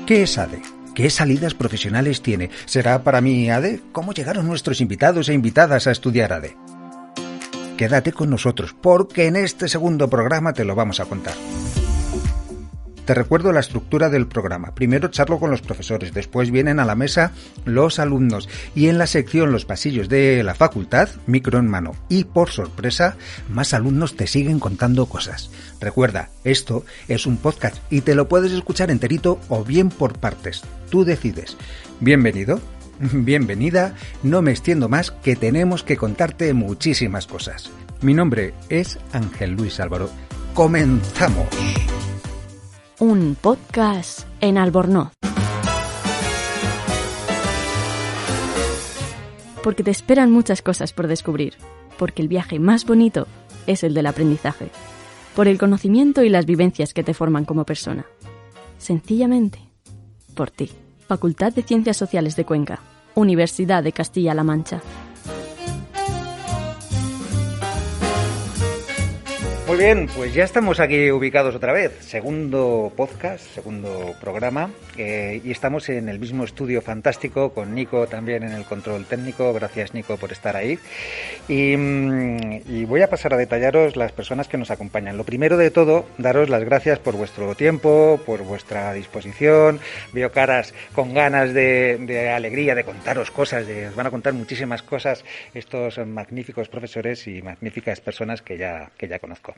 ¿Qué es ADE? ¿Qué salidas profesionales tiene? ¿Será para mí ADE? ¿Cómo llegaron nuestros invitados e invitadas a estudiar ADE? Quédate con nosotros, porque en este segundo programa te lo vamos a contar. Te recuerdo la estructura del programa. Primero charlo con los profesores, después vienen a la mesa los alumnos y en la sección Los pasillos de la facultad, micro en mano y por sorpresa, más alumnos te siguen contando cosas. Recuerda, esto es un podcast y te lo puedes escuchar enterito o bien por partes. Tú decides. Bienvenido, bienvenida, no me extiendo más que tenemos que contarte muchísimas cosas. Mi nombre es Ángel Luis Álvaro. ¡Comenzamos! Un podcast en Albornoz. Porque te esperan muchas cosas por descubrir. Porque el viaje más bonito es el del aprendizaje. Por el conocimiento y las vivencias que te forman como persona. Sencillamente, por ti. Facultad de Ciencias Sociales de Cuenca. Universidad de Castilla-La Mancha. Muy bien, pues ya estamos aquí ubicados otra vez. Segundo podcast, segundo programa. Y estamos en el mismo estudio fantástico con Nico también en el control técnico. Gracias, Nico, por estar ahí. Y voy a pasar a detallaros las personas que nos acompañan. Lo primero de todo, daros las gracias por vuestro tiempo, por vuestra disposición. Veo caras con ganas de alegría, de contaros cosas. Os van a contar muchísimas cosas estos magníficos profesores y magníficas personas que ya conozco.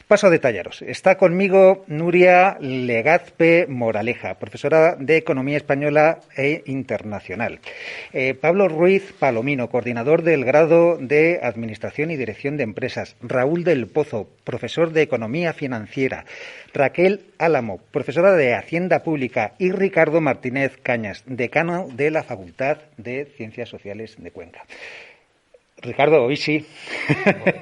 Paso a detallaros. Está conmigo Nuria Legazpe Moraleja, profesora de Economía Española e Internacional. Pablo Ruiz Palomino, coordinador del grado de Administración y Dirección de Empresas. Raúl del Pozo, profesor de Economía Financiera. Raquel Álamo, profesora de Hacienda Pública. Y Ricardo Martínez Cañas, decano de la Facultad de Ciencias Sociales de Cuenca. Ricardo, hoy sí.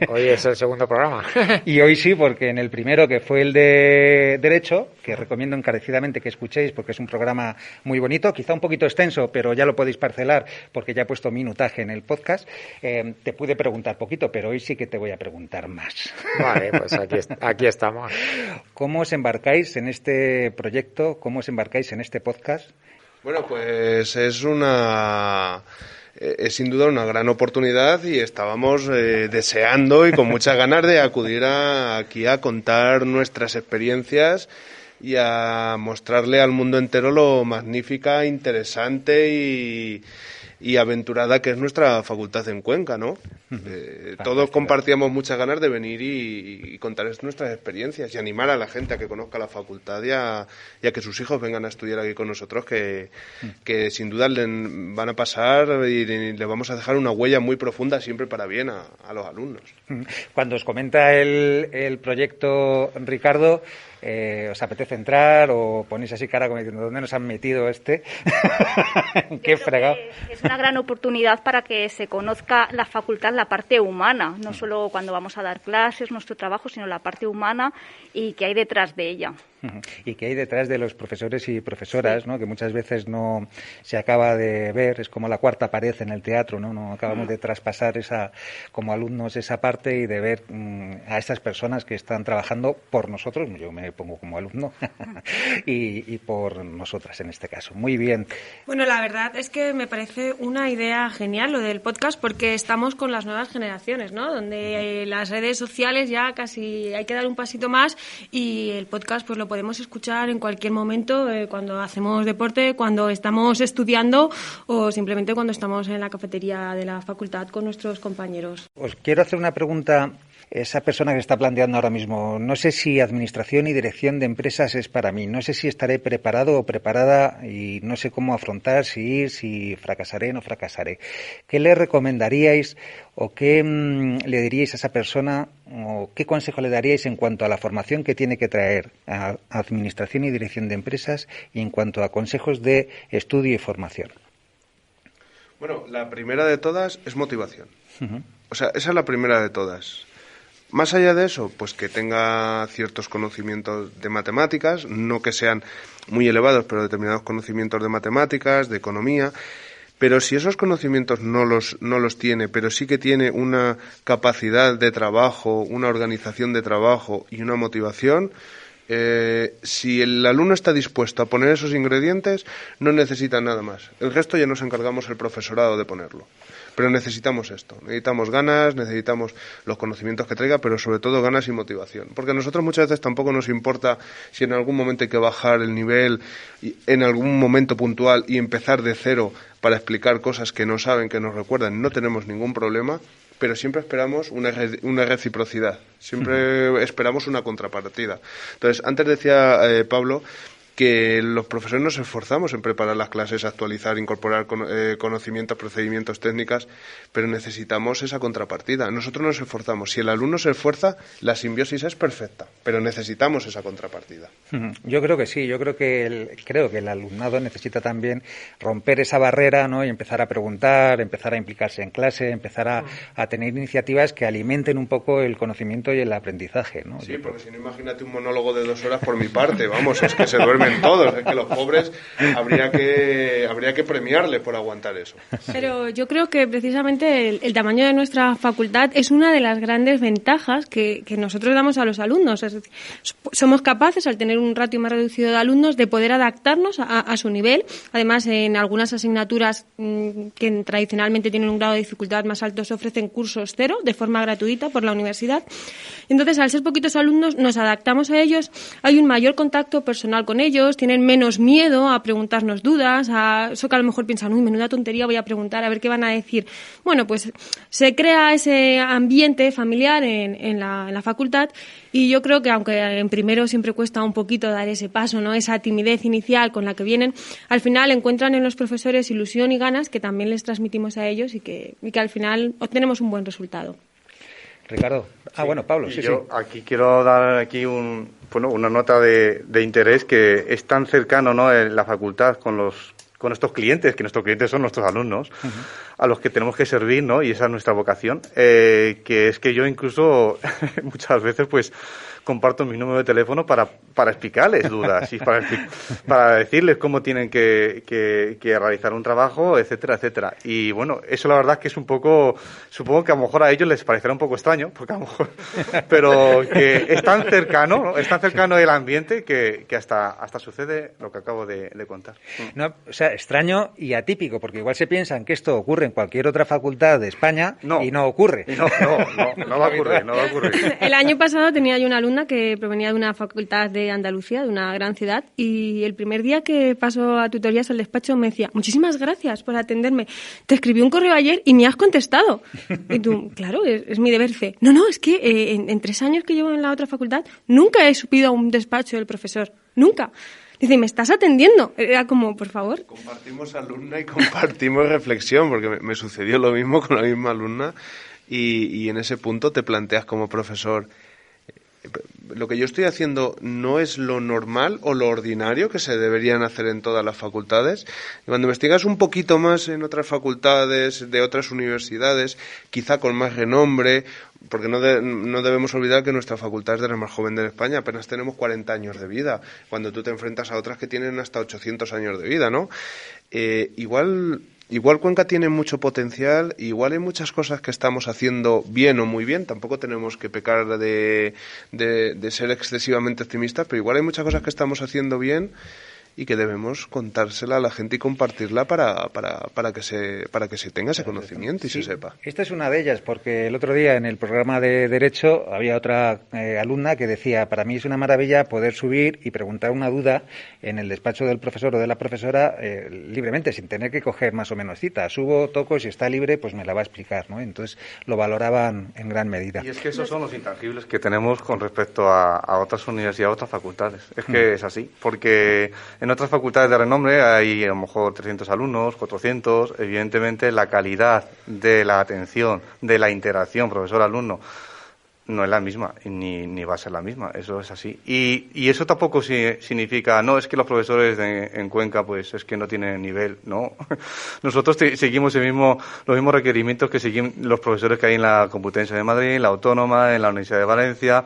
Hoy es el segundo programa. Y hoy sí, porque en el primero, que fue el de Derecho, que recomiendo encarecidamente que escuchéis porque es un programa muy bonito, quizá un poquito extenso, pero ya lo podéis parcelar porque ya he puesto minutaje en el podcast, te pude preguntar poquito, pero hoy sí que te voy a preguntar más. Vale, pues aquí estamos. ¿Cómo os embarcáis en este proyecto? ¿Cómo os embarcáis en este podcast? Bueno, pues es sin duda una gran oportunidad y estábamos deseando y con muchas ganas de acudir aquí a contar nuestras experiencias y a mostrarle al mundo entero lo magnífica, interesante y aventurada que es nuestra facultad en Cuenca, ¿no? Todos compartíamos muchas ganas de venir y contar nuestras experiencias y animar a la gente a que conozca la facultad y a que sus hijos vengan a estudiar aquí con nosotros, que sin duda le van a pasar y le vamos a dejar una huella muy profunda siempre para bien a los alumnos. Cuando os comenta el proyecto, Ricardo, ¿os apetece entrar o ponéis así cara como diciendo ¿dónde nos han metido este? ¡Qué fregado! Es una gran oportunidad para que se conozca la facultad, la parte humana, no solo cuando vamos a dar clases, nuestro trabajo, sino la parte humana y qué hay detrás de ella. Y qué hay detrás de los profesores y profesoras, ¿no? Que muchas veces no se acaba de ver, es como la cuarta pared en el teatro, ¿no? No acabamos de traspasar como alumnos esa parte y de ver a esas personas que están trabajando por nosotros, yo me pongo como alumno, y por nosotras en este caso. Muy bien. Bueno, la verdad es que me parece una idea genial lo del podcast porque estamos con las nuevas generaciones, ¿no? Donde las redes sociales ya casi hay que dar un pasito más y el podcast pues lo podemos escuchar en cualquier momento, cuando hacemos deporte, cuando estamos estudiando o simplemente cuando estamos en la cafetería de la facultad con nuestros compañeros. Os quiero hacer una pregunta. Esa persona que está planteando ahora mismo, no sé si administración y dirección de empresas es para mí, no sé si estaré preparado o preparada y no sé cómo afrontar, si ir, si fracasaré o no fracasaré. ¿Qué le recomendaríais o qué le diríais a esa persona o qué consejo le daríais en cuanto a la formación que tiene que traer a administración y dirección de empresas y en cuanto a consejos de estudio y formación? Bueno, la primera de todas es motivación. O sea, esa es la primera de todas. Más allá de eso, pues que tenga ciertos conocimientos de matemáticas, no que sean muy elevados, pero determinados conocimientos de matemáticas, de economía. Pero si esos conocimientos no los tiene, pero sí que tiene una capacidad de trabajo, una organización de trabajo y una motivación, Si el alumno está dispuesto a poner esos ingredientes, no necesita nada más. El resto ya nos encargamos el profesorado de ponerlo. Pero necesitamos esto, necesitamos ganas, necesitamos los conocimientos que traiga, pero sobre todo ganas y motivación. Porque a nosotros muchas veces tampoco nos importa si en algún momento hay que bajar el nivel en algún momento puntual y empezar de cero para explicar cosas que no saben, que nos recuerdan. No tenemos ningún problema, pero siempre esperamos una reciprocidad, siempre esperamos una contrapartida. Entonces, antes decía Pablo que los profesores nos esforzamos en preparar las clases, actualizar, incorporar conocimientos, procedimientos, técnicas, pero necesitamos esa contrapartida. Nosotros nos esforzamos. Si el alumno se esfuerza, la simbiosis es perfecta, pero necesitamos esa contrapartida. Yo creo que sí. Yo creo que el alumnado necesita también romper esa barrera, ¿no? Y empezar a preguntar, empezar a implicarse en clase, empezar a tener iniciativas que alimenten un poco el conocimiento y el aprendizaje, ¿no? Sí, porque si no, imagínate un monólogo de 2 horas por mi parte. Vamos, es que se duermen todos, es que los pobres habría que premiarles por aguantar eso. Pero yo creo que precisamente el tamaño de nuestra facultad es una de las grandes ventajas que nosotros damos a los alumnos. Es decir, somos capaces, al tener un ratio más reducido de alumnos, de poder adaptarnos a su nivel. Además, en algunas asignaturas que tradicionalmente tienen un grado de dificultad más alto, se ofrecen cursos cero de forma gratuita por la universidad. Entonces, al ser poquitos alumnos, nos adaptamos a ellos, hay un mayor contacto personal con ellos, tienen menos miedo a preguntarnos dudas, a eso que a lo mejor piensan, uy, menuda tontería voy a preguntar, a ver qué van a decir. Bueno, pues se crea ese ambiente familiar en la facultad, y yo creo que aunque en primero siempre cuesta un poquito dar ese paso, ¿no? Esa timidez inicial con la que vienen, al final encuentran en los profesores ilusión y ganas que también les transmitimos a ellos y que al final obtenemos un buen resultado. Ricardo. Bueno, Pablo, sí. Yo aquí quiero dar una nota de interés, que es tan cercano, ¿no?, en la facultad con estos clientes, que nuestros clientes son nuestros alumnos, a los que tenemos que servir, ¿no? Y esa es nuestra vocación, que es que yo incluso muchas veces pues comparto mi número de teléfono para explicarles dudas y para decirles cómo tienen que realizar un trabajo, etcétera, etcétera. Y bueno, eso la verdad es que es un poco, supongo que a lo mejor a ellos les parecerá un poco extraño, porque a lo mejor, pero que es tan cercano, ¿no? Es tan cercano el ambiente que hasta sucede lo que acabo de contar. No, o sea, extraño y atípico, porque igual se piensan que esto ocurre en cualquier otra facultad de España y no ocurre. No va a ocurrir. El año pasado tenía yo una alumna que provenía de una facultad de Andalucía, de una gran ciudad, y el primer día que pasó a tutorías al despacho me decía, muchísimas gracias por atenderme, te escribí un correo ayer y me has contestado. Y tú, claro, es mi deber fe. No, es que en 3 años que llevo en la otra facultad nunca he subido a un despacho del profesor, nunca. Dice, ¿me estás atendiendo? Era como, por favor. Compartimos alumna y compartimos reflexión, porque me sucedió lo mismo con la misma alumna, y en ese punto te planteas como profesor, lo que yo estoy haciendo no es lo normal o lo ordinario que se deberían hacer en todas las facultades. Y cuando investigas un poquito más en otras facultades de otras universidades, quizá con más renombre, porque no debemos olvidar que nuestra facultad es de las más jóvenes de España, apenas tenemos 40 años de vida, cuando tú te enfrentas a otras que tienen hasta 800 años de vida, ¿no? Igual Cuenca tiene mucho potencial, igual hay muchas cosas que estamos haciendo bien o muy bien, tampoco tenemos que pecar de ser excesivamente optimistas, pero igual hay muchas cosas que estamos haciendo bien y que debemos contársela a la gente y compartirla para que se tenga ese conocimiento y se sepa. Esta es una de ellas, porque el otro día en el programa de Derecho había otra alumna que decía, para mí es una maravilla poder subir y preguntar una duda en el despacho del profesor o de la profesora libremente, sin tener que coger más o menos cita. Subo, toco y si está libre, pues me la va a explicar, ¿no? Entonces lo valoraban en gran medida. Y es que esos son los intangibles que tenemos con respecto a otras universidades, a otras facultades. Es que es así, porque en otras facultades de renombre hay a lo mejor 300 alumnos, 400. Evidentemente la calidad de la atención, de la interacción profesor-alumno no es la misma, ni va a ser la misma, eso es así. Y eso tampoco significa, no, es que los profesores en Cuenca pues es que no tienen nivel, no. Nosotros seguimos los mismos requerimientos que siguen los profesores que hay en la Complutense de Madrid, en la Autónoma, en la Universidad de Valencia,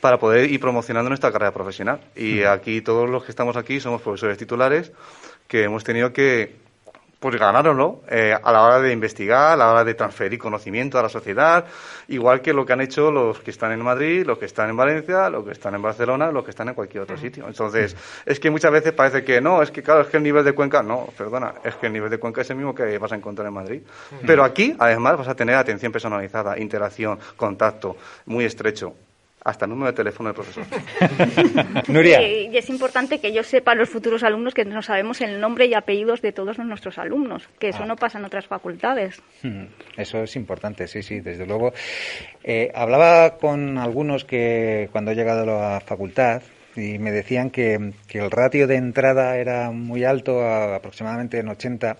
para poder ir promocionando nuestra carrera profesional. Y aquí todos los que estamos aquí somos profesores titulares que hemos tenido que pues ganároslo a la hora de investigar, a la hora de transferir conocimiento a la sociedad, igual que lo que han hecho los que están en Madrid, los que están en Valencia, los que están en Barcelona, los que están en cualquier otro sitio. Entonces, es que muchas veces parece que no, es que claro, es que el nivel de Cuenca, no, perdona, es que el nivel de Cuenca es el mismo que vas a encontrar en Madrid. Pero aquí, además, vas a tener atención personalizada, interacción, contacto muy estrecho. Hasta el número de teléfono del profesor. Nuria. Y es importante que yo sepa, los futuros alumnos, que no sabemos el nombre y apellidos de todos nuestros alumnos, que eso no pasa en otras facultades. Eso es importante, sí, desde luego. Hablaba con algunos que cuando he llegado a la facultad y me decían que el ratio de entrada era muy alto, aproximadamente en 80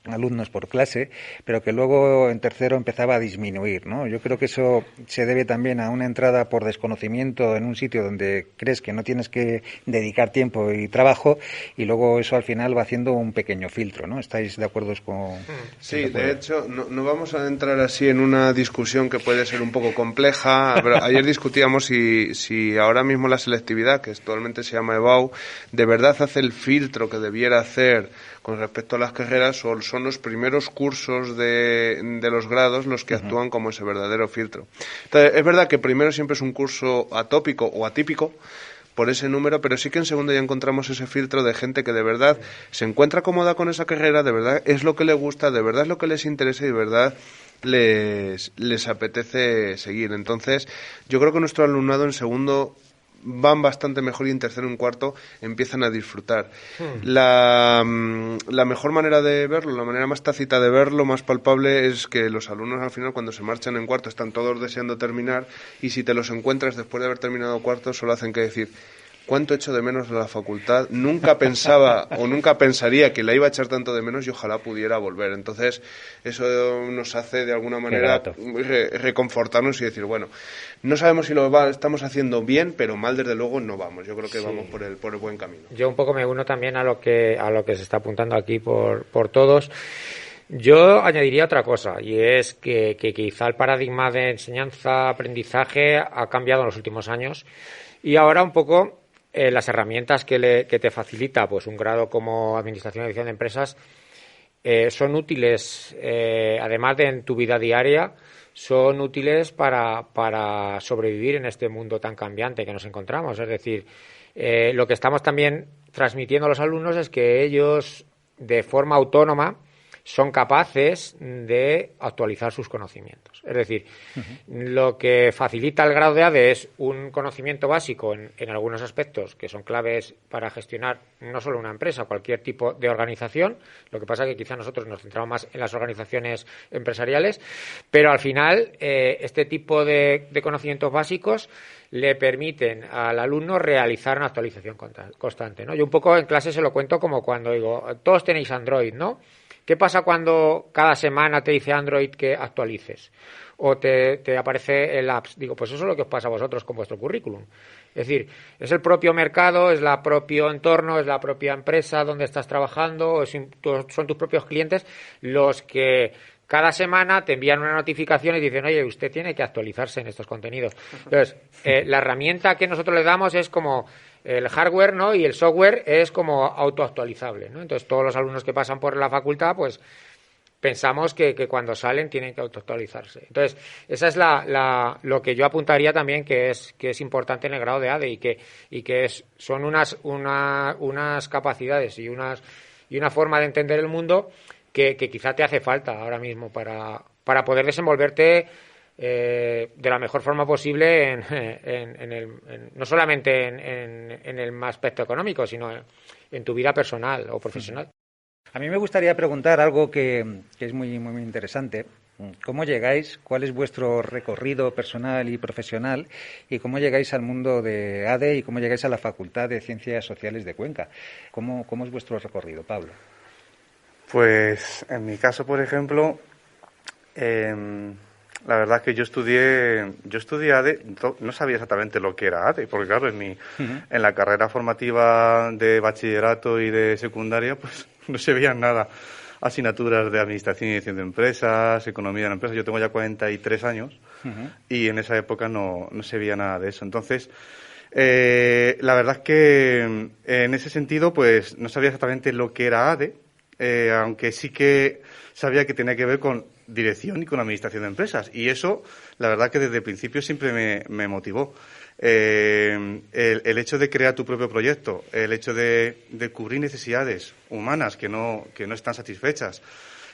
alumnos por clase, pero que luego en tercero empezaba a disminuir, ¿no? Yo creo que eso se debe también a una entrada por desconocimiento en un sitio donde crees que no tienes que dedicar tiempo y trabajo, y luego eso al final va haciendo un pequeño filtro, ¿no? ¿Estáis de acuerdo con...? Sí, de hecho, no vamos a entrar así en una discusión que puede ser un poco compleja. Pero ayer discutíamos si ahora mismo la selectividad, que actualmente se llama EBAU, de verdad hace el filtro que debiera hacer con respecto a las carreras, o son los primeros cursos de los grados los que actúan como ese verdadero filtro. Entonces, es verdad que primero siempre es un curso atópico o atípico por ese número, pero sí que en segundo ya encontramos ese filtro de gente que de verdad se encuentra cómoda con esa carrera, de verdad es lo que le gusta, de verdad es lo que les interesa y de verdad les apetece seguir. Entonces, yo creo que nuestro alumnado en segundo van bastante mejor y en tercero y en cuarto empiezan a disfrutar. La mejor manera de verlo, la manera más tácita de verlo, más palpable, es que los alumnos al final cuando se marchan en cuarto están todos deseando terminar, y si te los encuentras después de haber terminado cuarto solo hacen que decir: ¿cuánto echo de menos la facultad? Nunca pensaba o nunca pensaría que la iba a echar tanto de menos y ojalá pudiera volver. Entonces, eso nos hace de alguna manera reconfortarnos y decir, bueno, no sabemos si estamos haciendo bien, pero mal desde luego no vamos. Yo creo que vamos por el buen camino. Yo un poco me uno también a lo que se está apuntando aquí por todos. Yo añadiría otra cosa, y es que quizá el paradigma de enseñanza-aprendizaje ha cambiado en los últimos años, y ahora un poco las herramientas que te facilita pues un grado como Administración y Dirección de Empresas son útiles, además de en tu vida diaria, son útiles para sobrevivir en este mundo tan cambiante que nos encontramos. Es decir, lo que estamos también transmitiendo a los alumnos es que ellos, de forma autónoma, son capaces de actualizar sus conocimientos. Es decir, lo que facilita el grado de ADE es un conocimiento básico en algunos aspectos que son claves para gestionar no solo una empresa, cualquier tipo de organización. Lo que pasa es que quizá nosotros nos centramos más en las organizaciones empresariales, pero al final este tipo de conocimientos básicos le permiten al alumno realizar una actualización constante, ¿no? Yo un poco en clase se lo cuento como cuando digo, todos tenéis Android, ¿no? ¿Qué pasa cuando cada semana te dice Android que actualices? O te aparece el apps. Digo, pues eso es lo que os pasa a vosotros con vuestro currículum. Es decir, es el propio mercado, es el propio entorno, es la propia empresa donde estás trabajando, son tus propios clientes los que cada semana te envían una notificación y dicen, oye, usted tiene que actualizarse en estos contenidos. Entonces, la herramienta que nosotros le damos es como el hardware, ¿no? Y el software es como autoactualizable, ¿no? Entonces, todos los alumnos que pasan por la facultad, pues pensamos que cuando salen tienen que autoactualizarse. Entonces, esa es lo que yo apuntaría también que es importante en el grado de ADE y que son unas capacidades y una forma de entender el mundo que quizá te hace falta ahora mismo para poder desenvolverte de la mejor forma posible no solamente en el aspecto económico, sino en tu vida personal o profesional. A mí me gustaría preguntar algo que es muy, muy interesante. ¿Cómo llegáis? ¿Cuál es vuestro recorrido personal y profesional? ¿Y cómo llegáis al mundo de ADE y cómo llegáis a la Facultad de Ciencias Sociales de Cuenca? ¿Cómo es vuestro recorrido, Pablo? Pues en mi caso, por ejemplo, la verdad es que yo estudié ADE, no sabía exactamente lo que era ADE, porque claro, en la carrera formativa de bachillerato y de secundaria, pues no se veían nada. Asignaturas de Administración y Dirección de Empresas, Economía de la Empresa. Yo tengo ya 43 años y en esa época no se veía nada de eso. Entonces, la verdad es que en ese sentido, pues no sabía exactamente lo que era ADE. aunque sí que sabía que tenía que ver con dirección y con administración de empresas. Y eso, la verdad que desde el principio siempre me motivó. El hecho de crear tu propio proyecto, el hecho de cubrir necesidades humanas que no están satisfechas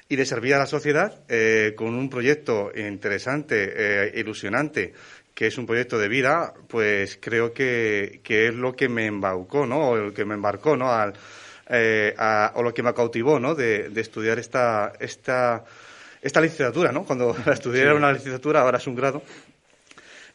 y de servir a la sociedad con un proyecto interesante, ilusionante, que es un proyecto de vida, pues creo que es lo que me embaucó, ¿no? O lo que me embarcó, ¿no? O lo que me cautivó, ¿no? De estudiar esta licenciatura, ¿no? Cuando la estudié era una licenciatura, ahora es un grado.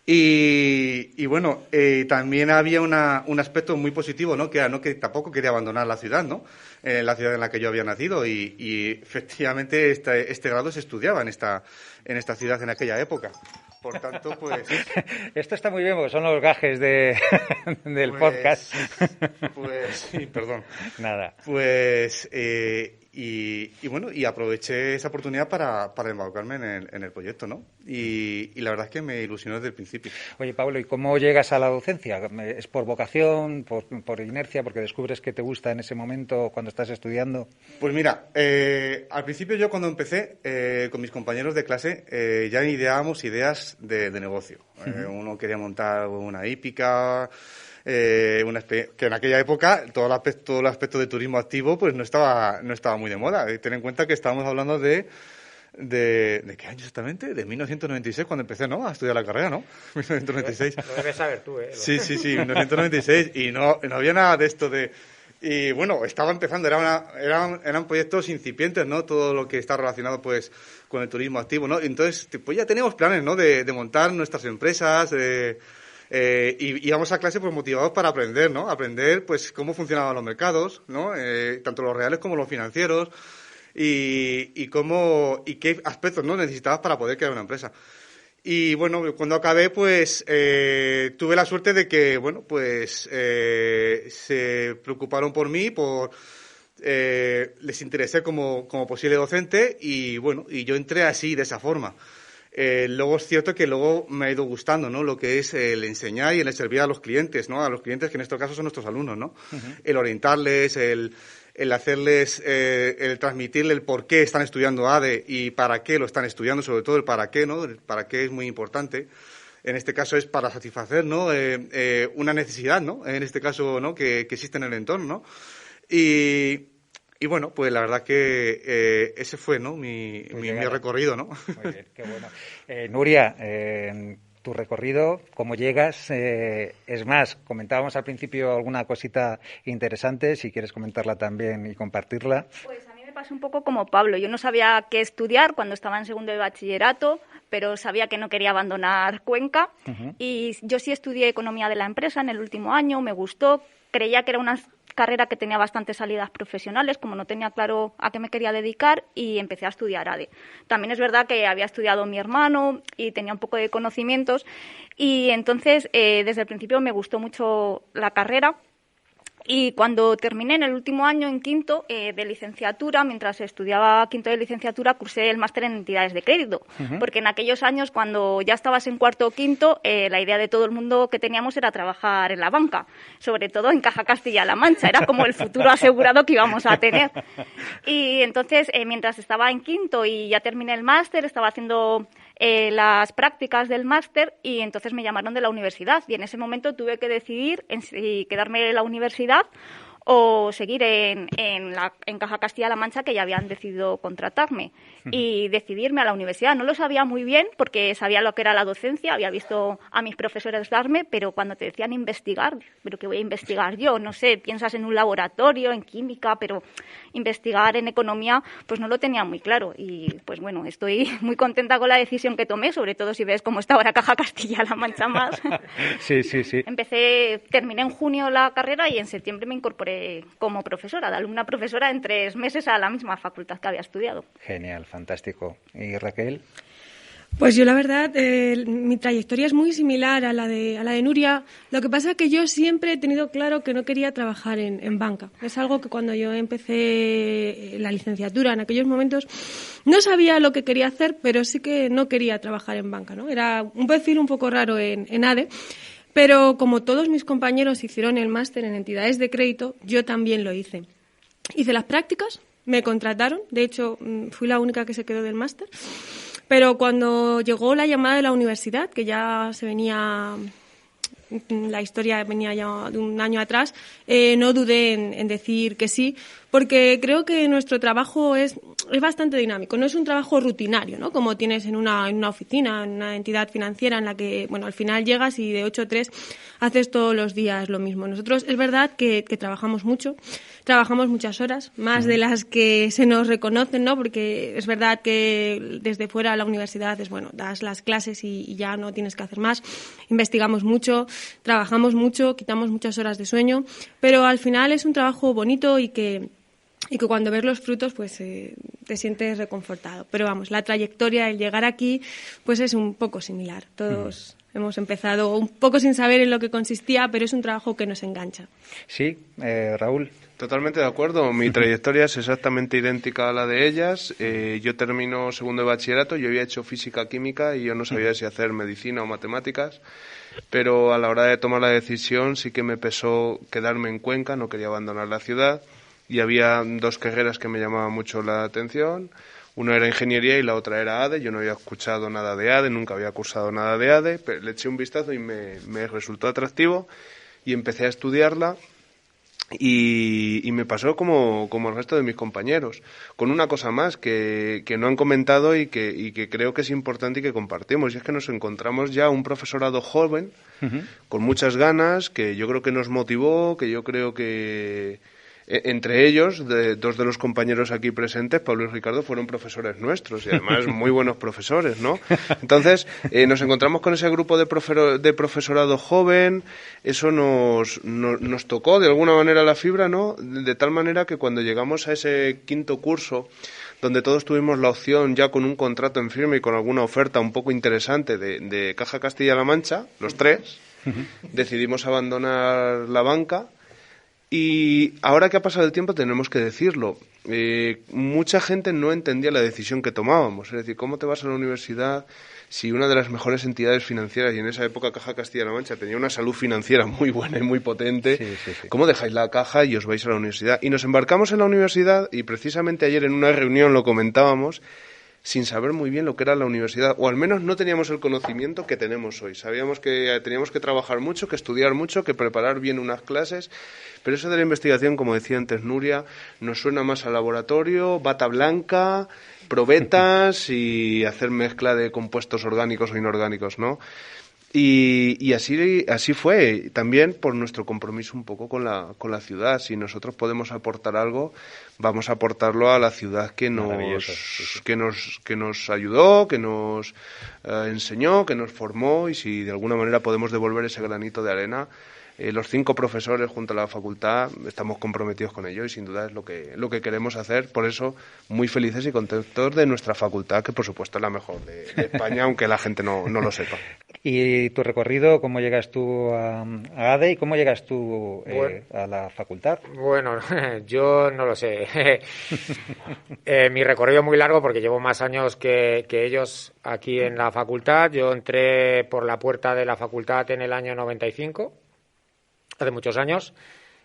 Y bueno, también había un aspecto muy positivo, ¿no? Que era, ¿no? Que tampoco quería abandonar la ciudad, ¿no? La ciudad en la que yo había nacido y efectivamente este grado se estudiaba en esta ciudad en aquella época. Por tanto, pues... Esto está muy bien porque son los gajes del podcast. Pues sí, perdón. Nada. Pues... Y bueno, y aproveché esa oportunidad para embarcarme en el proyecto, ¿no? Y la verdad es que me ilusionó desde el principio. Oye, Pablo, ¿y cómo llegas a la docencia? ¿Es por vocación, por inercia, porque descubres que te gusta en ese momento cuando estás estudiando? Pues mira, al principio yo cuando empecé con mis compañeros de clase ya ideábamos ideas de negocio. Uno quería montar una hípica... que en aquella época todo el aspecto de turismo activo pues no estaba muy de moda. Ten en cuenta que estábamos hablando de ¿qué año exactamente? De 1996 cuando empecé, ¿no? A estudiar la carrera, ¿no? 1996. Lo debes saber tú, ¿eh? Sí, 1996 y no había nada de esto de... Y bueno, estaba empezando, eran proyectos incipientes, ¿no? Todo lo que está relacionado pues con el turismo activo, ¿no? Entonces, pues ya teníamos planes, ¿no? De montar nuestras empresas, y íbamos a clase pues motivados para aprender, ¿no? Aprender pues cómo funcionaban los mercados, ¿no? Tanto los reales como los financieros y qué aspectos, ¿no? necesitabas para poder crear una empresa. Y bueno, cuando acabé pues tuve la suerte de que, bueno, pues se preocuparon por mí, les interesé como posible docente y bueno, y yo entré así, de esa forma. Luego es cierto que luego me ha ido gustando, ¿no? Lo que es el enseñar y el servir a los clientes, ¿no? A los clientes que en este caso son nuestros alumnos, ¿no? Uh-huh. El orientarles, el hacerles, el transmitirle el por qué están estudiando ADE y para qué lo están estudiando, sobre todo el para qué, ¿no? El para qué es muy importante. En este caso es para satisfacer, ¿no? Una necesidad, ¿no? En este caso, ¿no? Que existe en el entorno, ¿no? Y bueno, pues la verdad que ese fue, ¿no? mi recorrido, ¿no? Muy bien, qué bueno. Nuria, tu recorrido, cómo llegas, es más, comentábamos al principio alguna cosita interesante, si quieres comentarla también y compartirla. Pues a mí me pasó un poco como Pablo, yo no sabía qué estudiar cuando estaba en segundo de bachillerato, pero sabía que no quería abandonar Cuenca. Uh-huh. Y yo sí estudié Economía de la Empresa en el último año, me gustó, creía que era una carrera que tenía bastantes salidas profesionales, como no tenía claro a qué me quería dedicar, y empecé a estudiar ADE. También es verdad que había estudiado mi hermano y tenía un poco de conocimientos, y entonces desde el principio me gustó mucho la carrera. Y cuando terminé en el último año, en quinto de licenciatura, mientras estudiaba quinto de licenciatura, cursé el máster en entidades de crédito. Uh-huh. Porque en aquellos años, cuando ya estabas en cuarto o quinto, la idea de todo el mundo que teníamos era trabajar en la banca, sobre todo en Caja Castilla-La Mancha. Era como el futuro asegurado que íbamos a tener. Y entonces, mientras estaba en quinto y ya terminé el máster, estaba haciendo las prácticas del máster y entonces me llamaron de la universidad y en ese momento tuve que decidir si quedarme en la universidad o seguir en Caja Castilla-La Mancha, que ya habían decidido contratarme, y decidirme a la universidad. No lo sabía muy bien porque sabía lo que era la docencia, había visto a mis profesores darme, pero cuando te decían investigar, ¿pero qué voy a investigar yo? No sé, piensas en un laboratorio, en química, pero investigar en economía, pues no lo tenía muy claro. Y pues bueno, estoy muy contenta con la decisión que tomé, sobre todo si ves cómo está ahora Caja Castilla-La Mancha más. Sí. Terminé en junio la carrera y en septiembre me incorporé como profesora, de alumna profesora en 3 meses a la misma facultad que había estudiado. Genial, fantástico. ¿Y Raquel? Pues yo la verdad, mi trayectoria es muy similar a la de Nuria. Lo que pasa es que yo siempre he tenido claro que no quería trabajar en banca. Es algo que cuando yo empecé la licenciatura, en aquellos momentos, no sabía lo que quería hacer, pero sí que no quería trabajar en banca, ¿no? Era un perfil un poco raro en ADE. Pero como todos mis compañeros hicieron el máster en entidades de crédito, yo también lo hice. Hice las prácticas me contrataron. De hecho, fui la única que se quedó del máster. Pero cuando llegó la llamada de la universidad, que ya se venía... La historia venía ya de un año atrás, no dudé en decir que sí, porque creo que nuestro trabajo es bastante dinámico. No es un trabajo rutinario, ¿no? Como tienes en una oficina, en una entidad financiera en la que, bueno, al final llegas y de 8 a 3 haces todos los días lo mismo. Nosotros es verdad que trabajamos mucho, trabajamos muchas horas, más de las que se nos reconocen, ¿no? Porque es verdad que desde fuera a la universidad es, bueno, das las clases y ya no tienes que hacer más. Investigamos mucho, trabajamos mucho, quitamos muchas horas de sueño, pero al final es un trabajo bonito y que cuando ves los frutos pues te sientes reconfortado. Pero vamos, la trayectoria, el llegar aquí, pues es un poco similar. Todos hemos empezado un poco sin saber en lo que consistía, pero es un trabajo que nos engancha. Sí, Raúl. Totalmente de acuerdo. Mi trayectoria es exactamente idéntica a la de ellas. Yo termino segundo de bachillerato, yo había hecho física, química y yo no sabía si hacer medicina o matemáticas, pero a la hora de tomar la decisión sí que me pesó quedarme en Cuenca, no quería abandonar la ciudad y había 2 carreras que me llamaban mucho la atención. Una era ingeniería y la otra era ADE. Yo no había escuchado nada de ADE, nunca había cursado nada de ADE, pero le eché un vistazo y me resultó atractivo y empecé a estudiarla. Y me pasó como el resto de mis compañeros, con una cosa más que no han comentado y que creo que es importante y que compartimos, y es que nos encontramos ya un profesorado joven, con muchas ganas, que yo creo que nos motivó, que yo creo que... Entre ellos, 2 de los compañeros aquí presentes, Pablo y Ricardo, fueron profesores nuestros y además muy buenos profesores, ¿no? Entonces, nos encontramos con ese grupo de profesorado joven, eso nos tocó de alguna manera la fibra, ¿no? De tal manera que cuando llegamos a ese 5º curso, donde todos tuvimos la opción ya con un contrato en firme y con alguna oferta un poco interesante de Caja Castilla-La Mancha, los 3, decidimos abandonar la banca. Y ahora que ha pasado el tiempo tenemos que decirlo, mucha gente no entendía la decisión que tomábamos, es decir, ¿cómo te vas a la universidad si una de las mejores entidades financieras, y en esa época Caja Castilla-La Mancha tenía una salud financiera muy buena y muy potente, sí. ¿Cómo dejáis la caja y os vais a la universidad? Y nos embarcamos en la universidad y precisamente ayer en una reunión lo comentábamos, sin saber muy bien lo que era la universidad, o al menos no teníamos el conocimiento que tenemos hoy. Sabíamos que teníamos que trabajar mucho, que estudiar mucho, que preparar bien unas clases, pero eso de la investigación, como decía antes Nuria, nos suena más a laboratorio, bata blanca, probetas y hacer mezcla de compuestos orgánicos o inorgánicos, ¿no? Y así fue, también por nuestro compromiso un poco con la ciudad. Si nosotros podemos aportar algo, vamos a aportarlo a la ciudad que nos ayudó, que nos enseñó, que nos formó, y si de alguna manera podemos devolver ese granito de arena, los 5 profesores junto a la facultad estamos comprometidos con ello y sin duda es lo que queremos hacer. Por eso, muy felices y contentos de nuestra facultad, que por supuesto es la mejor de España, aunque la gente no lo sepa. ¿Y tu recorrido, cómo llegas tú a ADE y cómo llegas tú a la facultad? Bueno, yo no lo sé. Mi recorrido es muy largo porque llevo más años que ellos aquí en la facultad. Yo entré por la puerta de la facultad en el año 95. Hace muchos años,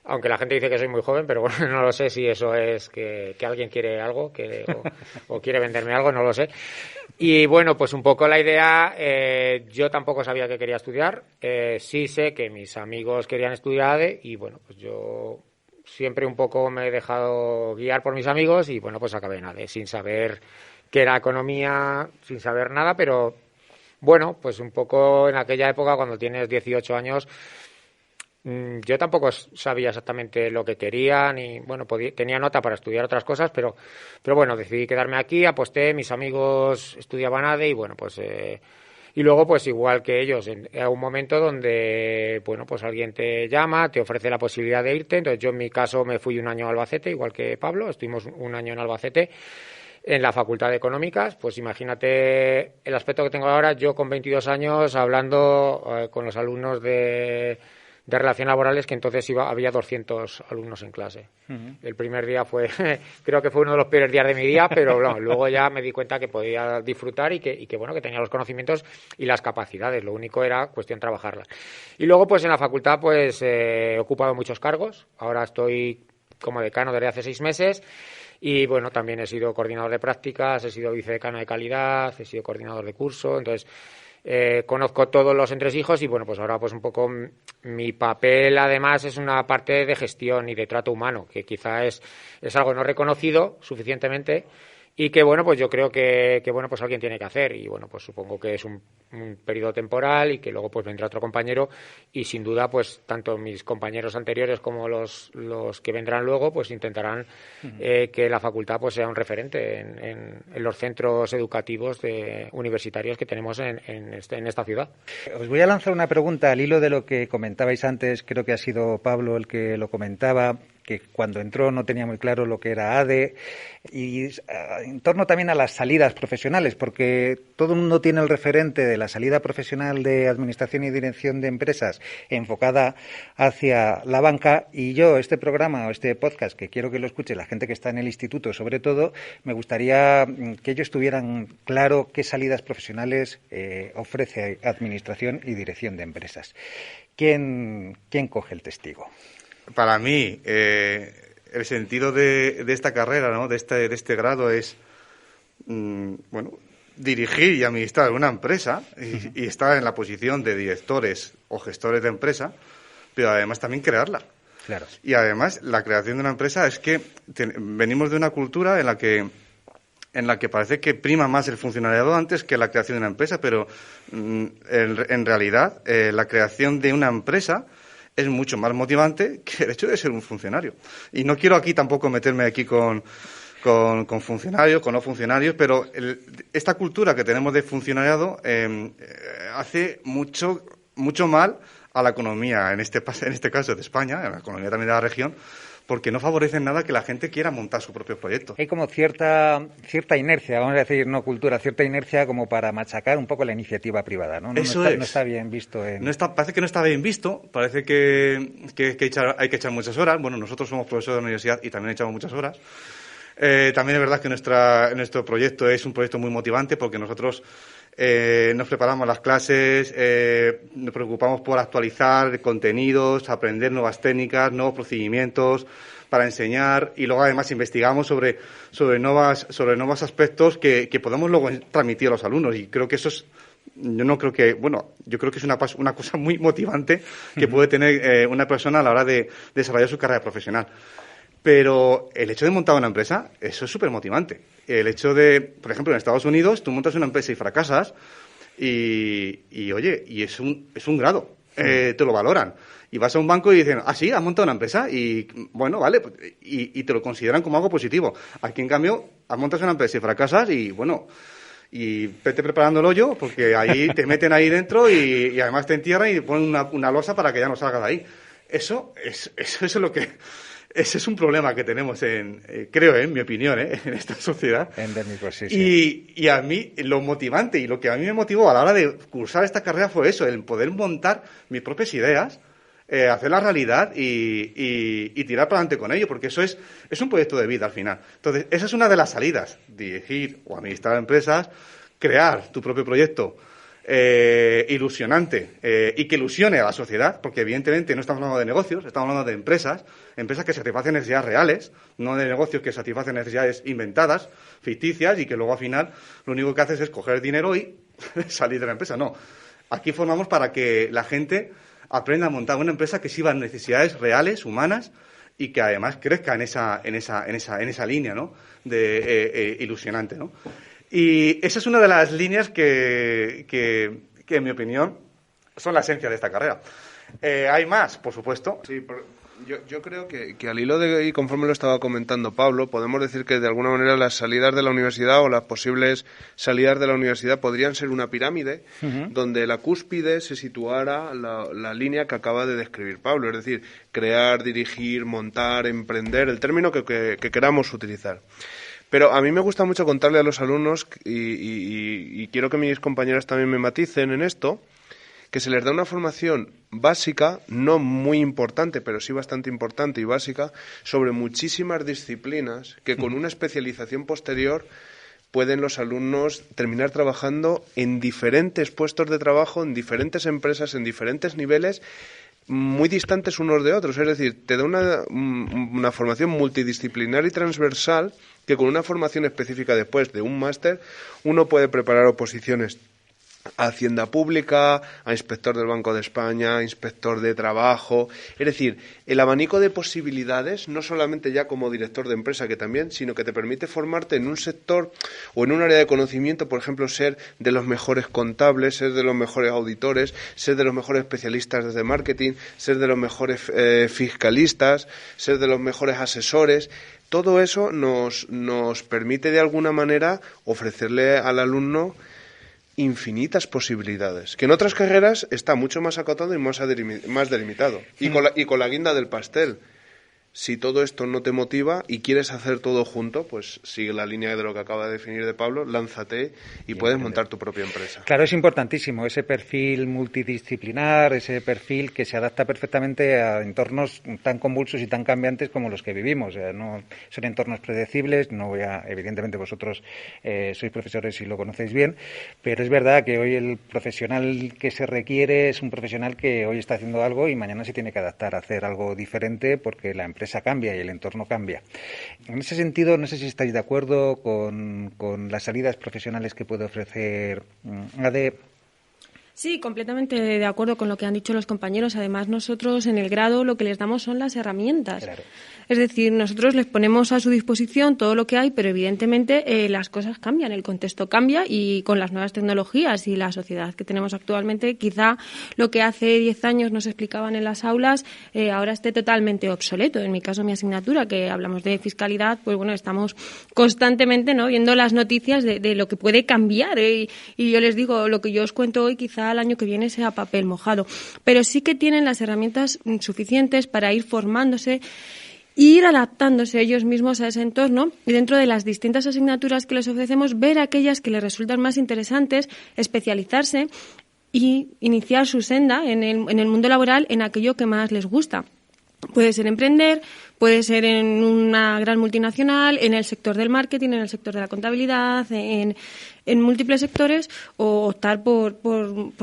aunque la gente dice que soy muy joven, pero bueno, no lo sé si eso es que alguien quiere algo o quiere venderme algo, no lo sé. Y bueno, pues un poco la idea, yo tampoco sabía que quería estudiar, sí sé que mis amigos querían estudiar ADE y bueno, pues yo siempre un poco me he dejado guiar por mis amigos y bueno, pues acabé en ADE sin saber qué era economía, sin saber nada, pero bueno, pues un poco en aquella época cuando tienes 18 años, yo tampoco sabía exactamente lo que quería, ni bueno, tenía nota para estudiar otras cosas, pero bueno, decidí quedarme aquí, aposté, mis amigos estudiaban ADE y bueno, pues y luego pues igual que ellos, en un momento donde bueno, pues alguien te llama, te ofrece la posibilidad de irte, entonces yo en mi caso me fui un año a Albacete, igual que Pablo, estuvimos un año en Albacete en la Facultad de Económicas, pues imagínate el aspecto que tengo ahora, yo con 22 años hablando con los alumnos de relaciones laborales, que entonces había 200 alumnos en clase. Uh-huh. El primer día creo que fue uno de los peores días de mi día, pero bueno, luego ya me di cuenta que podía disfrutar y que bueno, que tenía los conocimientos y las capacidades, lo único era cuestión de trabajarlas. Y luego pues en la facultad pues he ocupado muchos cargos, ahora estoy como decano desde hace 6 meses Y bueno, también he sido coordinador de prácticas, he sido vicedecano de calidad, he sido coordinador de curso, entonces conozco todos los entresijos y bueno, pues ahora pues un poco mi papel además es una parte de gestión y de trato humano, que quizá es algo no reconocido suficientemente y que bueno, pues yo creo que bueno, pues alguien tiene que hacer y bueno, pues supongo que es un periodo temporal y que luego pues vendrá otro compañero y sin duda pues tanto mis compañeros anteriores como los que vendrán luego pues intentarán que la facultad pues sea un referente en los centros educativos universitarios que tenemos en esta ciudad. Os voy a lanzar una pregunta al hilo de lo que comentabais antes, creo que ha sido Pablo el que lo comentaba, que cuando entró no tenía muy claro lo que era ADE y en torno también a las salidas profesionales, porque todo el mundo tiene el referente de la salida profesional de Administración y Dirección de Empresas enfocada hacia la banca y yo este programa o este podcast que quiero que lo escuche la gente que está en el instituto sobre todo, me gustaría que ellos tuvieran claro qué salidas profesionales ofrece Administración y Dirección de Empresas. ¿Quién coge el testigo? Para mí, el sentido de esta carrera, ¿no? de este grado es, bueno, dirigir y administrar una empresa y estar en la posición de directores o gestores de empresa, pero además también crearla. Claro. Y además, la creación de una empresa es que venimos de una cultura en la que parece que prima más el funcionariado antes que la creación de una empresa, pero en realidad la creación de una empresa es mucho más motivante que el hecho de ser un funcionario. Y no quiero aquí tampoco meterme aquí con funcionarios, con no funcionarios, pero esta cultura que tenemos de funcionariado hace mucho mal a la economía, en este caso de España, en la economía también de la región, porque no favorecen nada que la gente quiera montar su propio proyecto. Hay como cierta inercia, vamos a decir, no cultura, cierta inercia como para machacar un poco la iniciativa privada, ¿no? No está bien visto. Parece que no está bien visto, parece que hay que echar muchas horas. Bueno, nosotros somos profesores de la universidad y también echamos muchas horas. También es verdad que nuestro proyecto es un proyecto muy motivante porque nosotros nos preparamos las clases, nos preocupamos por actualizar contenidos, aprender nuevas técnicas, nuevos procedimientos para enseñar y luego además investigamos sobre nuevos aspectos que podemos luego transmitir a los alumnos y creo que eso es yo creo que es una cosa muy motivante que puede tener una persona a la hora de desarrollar su carrera profesional. Pero el hecho de montar una empresa, eso es súper motivante. El hecho de, por ejemplo, en Estados Unidos, tú montas una empresa y fracasas y es un grado, te lo valoran. Y vas a un banco y dicen, sí, has montado una empresa y, bueno, vale, y te lo consideran como algo positivo. Aquí, en cambio, has montado una empresa y fracasas y, bueno, y vete preparando el hoyo porque ahí te meten ahí dentro y además te entierran y te ponen una losa para que ya no salgas de ahí. Eso es lo que... Ese es un problema que tenemos creo, en mi opinión, en esta sociedad. Endémico, sí. Y a mí, lo motivante y lo que a mí me motivó a la hora de cursar esta carrera fue eso, el poder montar mis propias ideas, hacerlas realidad y tirar para adelante con ello, porque eso es un proyecto de vida al final. Entonces, esa es una de las salidas, dirigir o administrar empresas, crear tu propio proyecto, ilusionante y que ilusione a la sociedad, porque evidentemente no estamos hablando de negocios, estamos hablando de empresas que satisfacen necesidades reales, no de negocios que satisfacen necesidades inventadas, ficticias y que luego al final lo único que haces es coger dinero y salir de la empresa. No, aquí formamos para que la gente aprenda a montar una empresa que sirva a necesidades reales, humanas y que además crezca en esa línea, ¿no? de ilusionante, ¿no? Y esa es una de las líneas que en mi opinión, son la esencia de esta carrera. Hay más, por supuesto. Sí, yo creo que al hilo de, y conforme lo estaba comentando Pablo, podemos decir que de alguna manera las salidas de la universidad o las posibles salidas de la universidad podrían ser una pirámide donde la cúspide se situara la línea que acaba de describir Pablo, es decir, crear, dirigir, montar, emprender, el término que queramos utilizar. Pero a mí me gusta mucho contarle a los alumnos, y quiero que mis compañeros también me maticen en esto, que se les da una formación básica, no muy importante, pero sí bastante importante y básica, sobre muchísimas disciplinas que con una especialización posterior pueden los alumnos terminar trabajando en diferentes puestos de trabajo, en diferentes empresas, en diferentes niveles, muy distantes unos de otros, es decir, te da una formación multidisciplinar y transversal que con una formación específica después de un máster uno puede preparar oposiciones a Hacienda Pública, a inspector del Banco de España, a inspector de trabajo. Es decir, el abanico de posibilidades, no solamente ya como director de empresa, que también, sino que te permite formarte en un sector o en un área de conocimiento, por ejemplo, ser de los mejores contables, ser de los mejores auditores, ser de los mejores especialistas de marketing, ser de los mejores fiscalistas, ser de los mejores asesores. Todo eso nos permite de alguna manera ofrecerle al alumno infinitas posibilidades, que en otras carreras está mucho más acotado y más delimitado. Y con la guinda del pastel. Si todo esto no te motiva y quieres hacer todo junto, pues sigue la línea de lo que acaba de definir de Pablo, lánzate y puedes montar tu propia empresa. Claro, es importantísimo ese perfil multidisciplinar, ese perfil que se adapta perfectamente a entornos tan convulsos y tan cambiantes como los que vivimos. No son entornos predecibles, evidentemente vosotros sois profesores y lo conocéis bien, pero es verdad que hoy el profesional que se requiere es un profesional que hoy está haciendo algo y mañana se tiene que adaptar a hacer algo diferente porque la empresa cambia y el entorno cambia. En ese sentido, no sé si estáis de acuerdo con las salidas profesionales que puede ofrecer ADE. Sí, completamente de acuerdo con lo que han dicho los compañeros. Además, nosotros en el grado lo que les damos son las herramientas. Claro. Es decir, nosotros les ponemos a su disposición todo lo que hay, pero evidentemente las cosas cambian, el contexto cambia y con las nuevas tecnologías y la sociedad que tenemos actualmente, quizá lo que hace 10 años nos explicaban en las aulas ahora esté totalmente obsoleto. En mi caso, mi asignatura, que hablamos de fiscalidad, pues bueno, estamos constantemente, ¿no?, viendo las noticias de lo que puede cambiar. Y yo les digo, lo que yo os cuento hoy quizá el año que viene sea papel mojado. Pero sí que tienen las herramientas suficientes para ir formándose, ir adaptándose ellos mismos a ese entorno y dentro de las distintas asignaturas que les ofrecemos, ver aquellas que les resultan más interesantes, especializarse y iniciar su senda en el mundo laboral en aquello que más les gusta. Puede ser emprender, puede ser en una gran multinacional, en el sector del marketing, en el sector de la contabilidad, en múltiples sectores, o optar por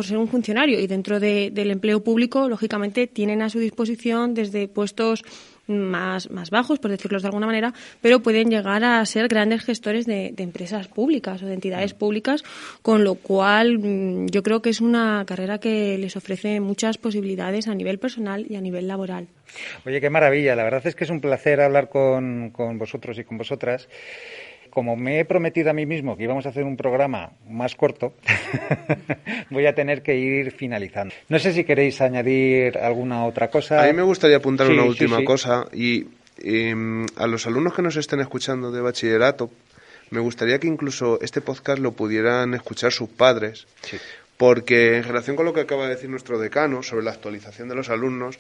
ser un funcionario. Y dentro del empleo público, lógicamente, tienen a su disposición desde puestos más bajos, por decirlo de alguna manera, pero pueden llegar a ser grandes gestores de empresas públicas o de entidades públicas, con lo cual yo creo que es una carrera que les ofrece muchas posibilidades a nivel personal y a nivel laboral. Oye, qué maravilla. La verdad es que es un placer hablar con vosotros y con vosotras. Como me he prometido a mí mismo que íbamos a hacer un programa más corto, voy a tener que ir finalizando. No sé si queréis añadir alguna otra cosa. A mí me gustaría apuntar una última cosa y a los alumnos que nos estén escuchando de bachillerato, me gustaría que incluso este podcast lo pudieran escuchar sus padres. Sí. Porque en relación con lo que acaba de decir nuestro decano sobre la actualización de los alumnos,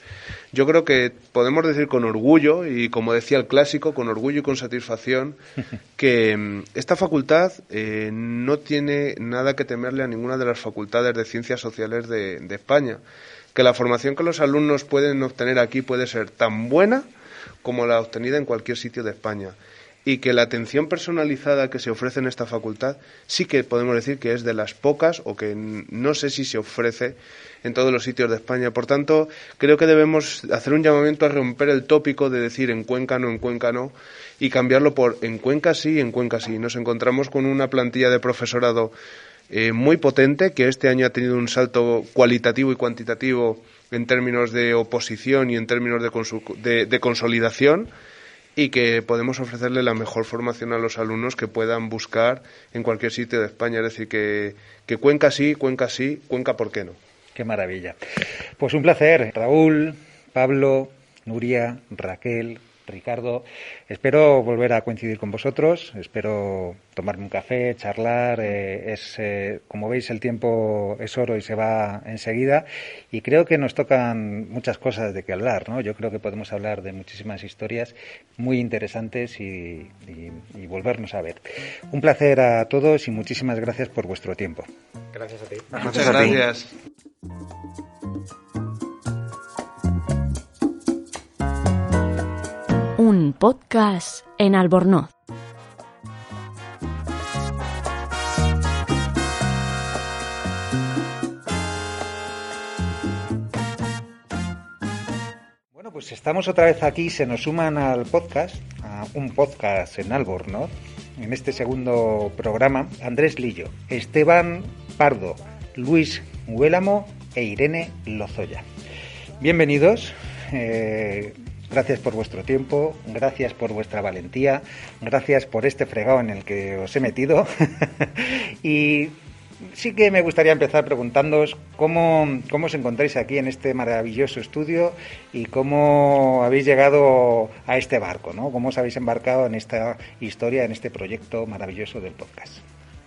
yo creo que podemos decir con orgullo, y como decía el clásico, con orgullo y con satisfacción, que esta facultad no tiene nada que temerle a ninguna de las facultades de ciencias sociales de España. Que la formación que los alumnos pueden obtener aquí puede ser tan buena como la obtenida en cualquier sitio de España. Y que la atención personalizada que se ofrece en esta facultad sí que podemos decir que es de las pocas, o que no sé si se ofrece en todos los sitios de España. Por tanto, creo que debemos hacer un llamamiento a romper el tópico de decir en Cuenca no, y cambiarlo por en Cuenca sí, en Cuenca sí. Nos encontramos con una plantilla de profesorado muy potente, que este año ha tenido un salto cualitativo y cuantitativo en términos de oposición y en términos de consolidación, y que podemos ofrecerle la mejor formación a los alumnos que puedan buscar en cualquier sitio de España. Es decir, que Cuenca sí, Cuenca ¿por qué no? Qué maravilla. Pues un placer. Raúl, Pablo, Nuria, Raquel, Ricardo, espero volver a coincidir con vosotros, espero tomarme un café, charlar, como veis el tiempo es oro y se va enseguida, y creo que nos tocan muchas cosas de que hablar, ¿no? Yo creo que podemos hablar de muchísimas historias muy interesantes y volvernos a ver. Un placer a todos y muchísimas gracias por vuestro tiempo. Gracias a ti. Muchas gracias. Un podcast en Albornoz. pues estamos otra vez aquí, se nos suman al podcast, a un podcast en Albornoz, en este segundo programa, Andrés Lillo, Esteban Pardo, Luis Huélamo e Irene Lozoya. Bienvenidos, gracias por vuestro tiempo, gracias por vuestra valentía, gracias por este fregado en el que os he metido y sí que me gustaría empezar preguntándoos cómo os encontráis aquí en este maravilloso estudio y cómo habéis llegado a este barco, ¿no? Cómo os habéis embarcado en esta historia, en este proyecto maravilloso del podcast.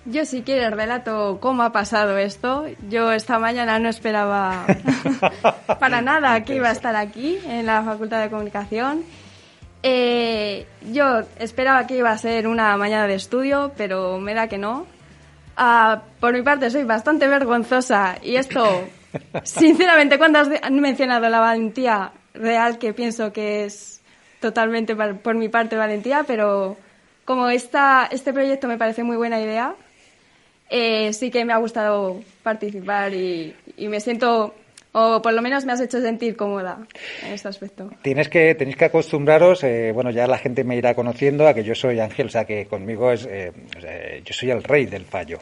Yo, si quieres, relato cómo ha pasado esto. Yo esta mañana no esperaba para nada que iba a estar aquí en la Facultad de Comunicación. Yo esperaba que iba a ser una mañana de estudio, pero me da que no. Por mi parte, soy bastante vergonzosa y esto, sinceramente, cuando has mencionado la valentía real, que pienso que es totalmente por mi parte valentía, pero como este proyecto me parece muy buena idea, sí que me ha gustado participar y me siento, o por lo menos me has hecho sentir cómoda en este aspecto. Tenéis que acostumbraros, bueno, ya la gente me irá conociendo a que yo soy Ángel, o sea que conmigo yo soy el rey del fallo.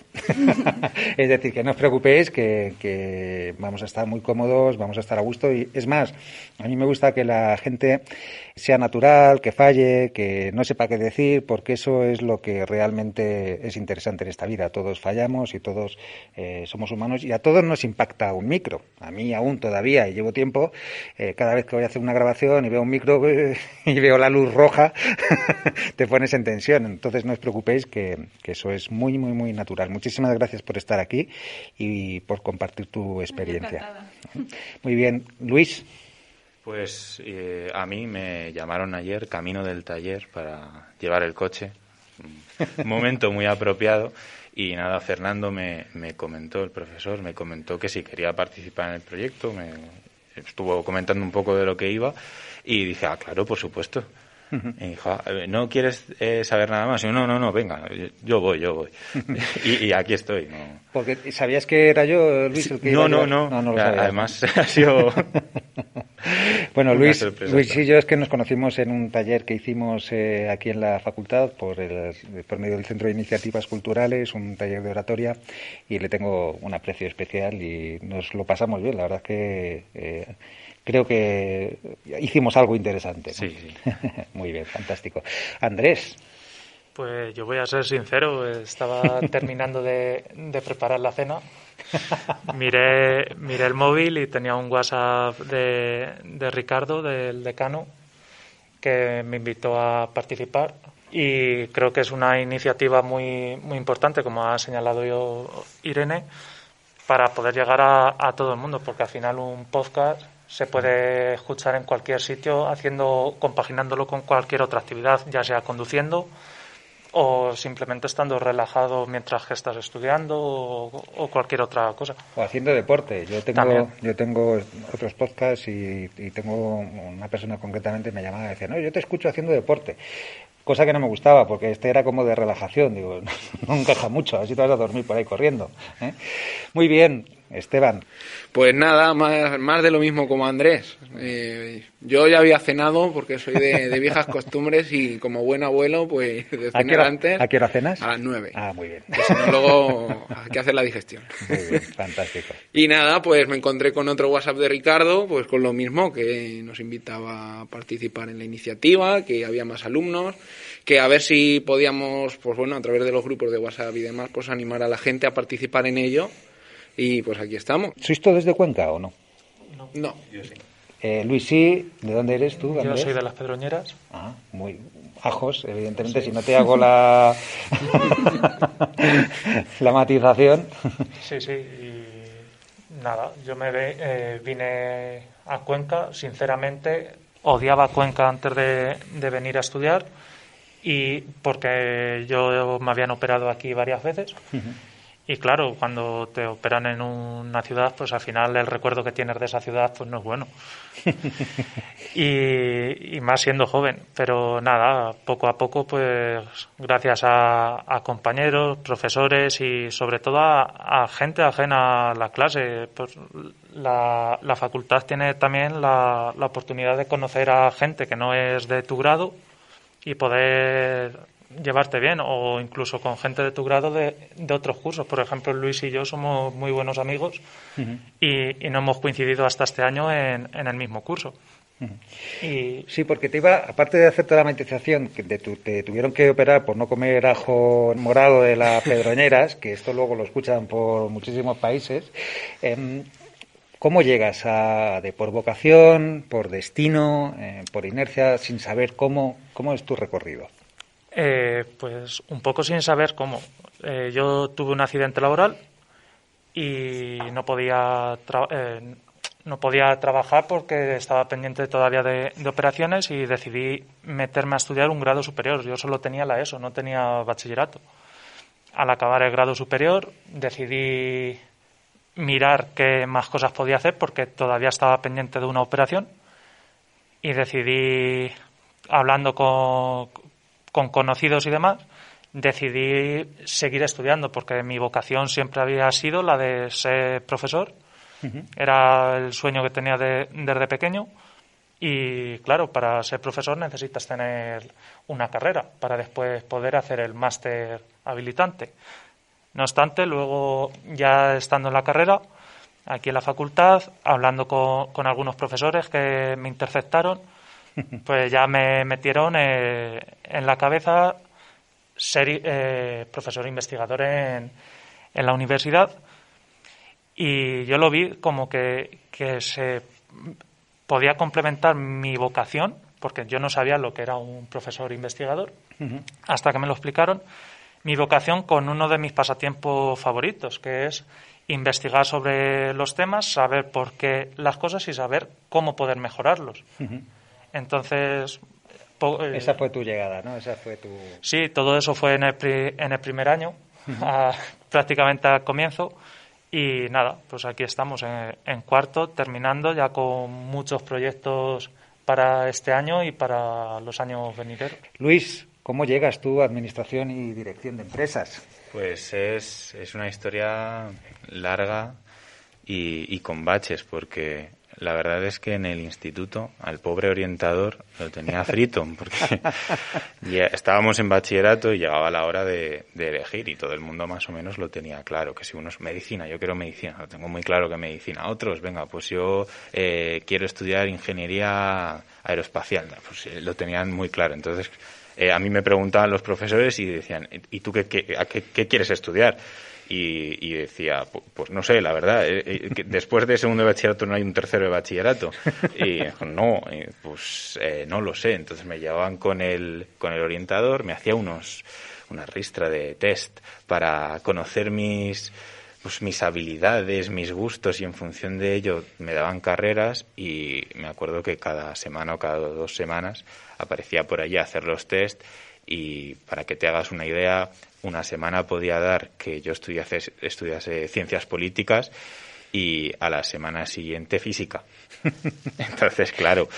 Es decir, que no os preocupéis, que vamos a estar muy cómodos, vamos a estar a gusto y es más, a mí me gusta que la gente sea natural, que falle, que no sepa qué decir, porque eso es lo que realmente es interesante en esta vida. Todos fallamos y todos somos humanos y a todos nos impacta un micro. A mí aún todavía, y llevo tiempo, cada vez que voy a hacer una grabación y veo un micro y veo la luz roja, te pones en tensión. Entonces no os preocupéis que eso es muy, muy, muy natural. Muchísimas gracias por estar aquí y por compartir tu experiencia. Muy bien. Luis. Pues a mí me llamaron ayer camino del taller para llevar el coche. Un momento muy apropiado. Y nada, Fernando me comentó, el profesor, me comentó que si quería participar en el proyecto, me estuvo comentando un poco de lo que iba y dije, claro, por supuesto. Y dijo, ¿no quieres saber nada más? Y yo, no, venga, yo voy. y aquí estoy. ¿No? Porque ¿sabías que era yo, Luis, el que iba? No lo sabía. Además, ha sido... Bueno, Luis y yo es que nos conocimos en un taller que hicimos aquí en la facultad por medio del Centro de Iniciativas Culturales, un taller de oratoria, y le tengo un aprecio especial y nos lo pasamos bien. La verdad es que creo que hicimos algo interesante, ¿no? Sí. Muy bien, fantástico. Andrés. Pues yo voy a ser sincero, estaba terminando de preparar la cena. Miré el móvil y tenía un WhatsApp de Ricardo, del decano, que me invitó a participar. Y creo que es una iniciativa muy, muy importante, como ha señalado yo Irene, para poder llegar a todo el mundo, porque al final un podcast se puede escuchar en cualquier sitio, compaginándolo con cualquier otra actividad, ya sea conduciendo o simplemente estando relajado mientras que estás estudiando o cualquier otra cosa. O haciendo deporte. Yo tengo otros podcasts y tengo una persona concretamente me llamaba y decía, no, yo te escucho haciendo deporte. Cosa que no me gustaba, porque este era como de relajación. Digo, no encaja mucho, así te vas a dormir por ahí corriendo. Muy bien, Esteban. Pues nada, más de lo mismo como Andrés. Yo ya había cenado, porque soy de viejas costumbres y como buen abuelo, pues de cenar antes. ¿A qué hora cenas? A las 9. Muy bien. Pues si no, luego hay que hacer la digestión. Muy bien, fantástico. Y nada, pues me encontré con otro WhatsApp de Ricardo, pues con lo mismo, que nos invitaba a participar en la iniciativa, que había más alumnos, que a ver si podíamos, pues bueno, a través de los grupos de WhatsApp y demás, pues animar a la gente a participar en ello. Y pues aquí estamos. ¿Sois todos de Cuenca o no? No. Yo sí. Luis, sí. ¿De dónde eres tú, Andrés? Yo soy de Las Pedroñeras. Muy ajos, evidentemente, sí. Si no te hago la matización. Sí, y nada, yo vine a Cuenca, sinceramente, odiaba Cuenca antes de venir a estudiar, y porque yo me habían operado aquí varias veces. Y claro, cuando te operan en una ciudad, pues al final el recuerdo que tienes de esa ciudad pues no es bueno. y más siendo joven. Pero nada, poco a poco, pues gracias a compañeros, profesores y sobre todo a gente ajena a la clase, pues la facultad tiene también la oportunidad de conocer a gente que no es de tu grado y poder llevarte bien, o incluso con gente de tu grado de otros cursos. Por ejemplo, Luis y yo somos muy buenos amigos y no hemos coincidido hasta este año en el mismo curso. Y... Sí, porque aparte de hacerte la matización, que te tuvieron que operar por no comer ajo morado de las pedroñeras, que esto luego lo escuchan por muchísimos países, ¿cómo llegas por vocación, por destino, por inercia, sin saber cómo es tu recorrido? Pues un poco sin saber cómo. Yo tuve un accidente laboral y no podía trabajar porque estaba pendiente todavía de operaciones, y decidí meterme a estudiar un grado superior. Yo solo tenía la ESO, no tenía bachillerato. Al acabar el grado superior decidí mirar qué más cosas podía hacer porque todavía estaba pendiente de una operación, y decidí, hablando con conocidos y demás, decidí seguir estudiando porque mi vocación siempre había sido la de ser profesor. Era el sueño que tenía desde pequeño, y claro, para ser profesor necesitas tener una carrera para después poder hacer el máster habilitante. No obstante, luego, ya estando en la carrera, aquí en la facultad, hablando con algunos profesores que me interceptaron, pues ya me metieron en la cabeza ser profesor investigador en la universidad, y yo lo vi como que se podía complementar mi vocación, porque yo no sabía lo que era un profesor investigador hasta que me lo explicaron, mi vocación con uno de mis pasatiempos favoritos, que es investigar sobre los temas, saber por qué las cosas y saber cómo poder mejorarlos. Entonces... esa fue tu llegada, ¿no? Sí, todo eso fue en el primer año, prácticamente al comienzo. Y nada, pues aquí estamos en cuarto, terminando ya con muchos proyectos para este año y para los años venideros. Luis, ¿cómo llegas tú a Administración y Dirección de Empresas? Pues es una historia larga y con baches, porque la verdad es que en el instituto al pobre orientador lo tenía frito, porque ya estábamos en bachillerato y llegaba la hora de elegir, y todo el mundo más o menos lo tenía claro, que si uno es medicina, yo quiero medicina, lo tengo muy claro que medicina. Otros, venga, pues yo quiero estudiar ingeniería aeroespacial, pues lo tenían muy claro. Entonces a mí me preguntaban los profesores y decían, ¿y tú qué quieres estudiar? Y decía, pues no sé, la verdad, que después de segundo de bachillerato no hay un tercero de bachillerato. Y no, pues no lo sé. Entonces me llevaban con el orientador, me hacía una ristra de test para conocer mis habilidades, mis gustos, y en función de ello me daban carreras, y me acuerdo que cada semana o cada 2 semanas aparecía por allí a hacer los test. Y para que te hagas una idea, una semana podía dar que yo estudiase ciencias políticas, y a la semana siguiente física. Entonces, claro,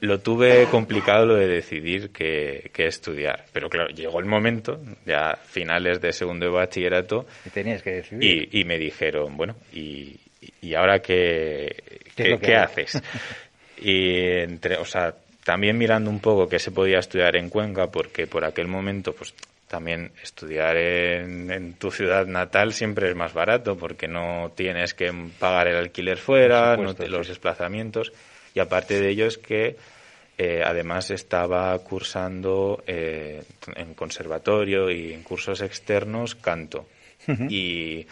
lo tuve complicado lo de decidir qué estudiar. Pero claro, llegó el momento, ya finales de segundo de bachillerato, y tenías que decidir. Y me dijeron, bueno, ¿y ahora qué haces? Y también mirando un poco qué se podía estudiar en Cuenca, porque por aquel momento, pues también estudiar en tu ciudad natal siempre es más barato, porque no tienes que pagar el alquiler fuera, los desplazamientos, y aparte de ello es que además estaba cursando en conservatorio y en cursos externos canto. Y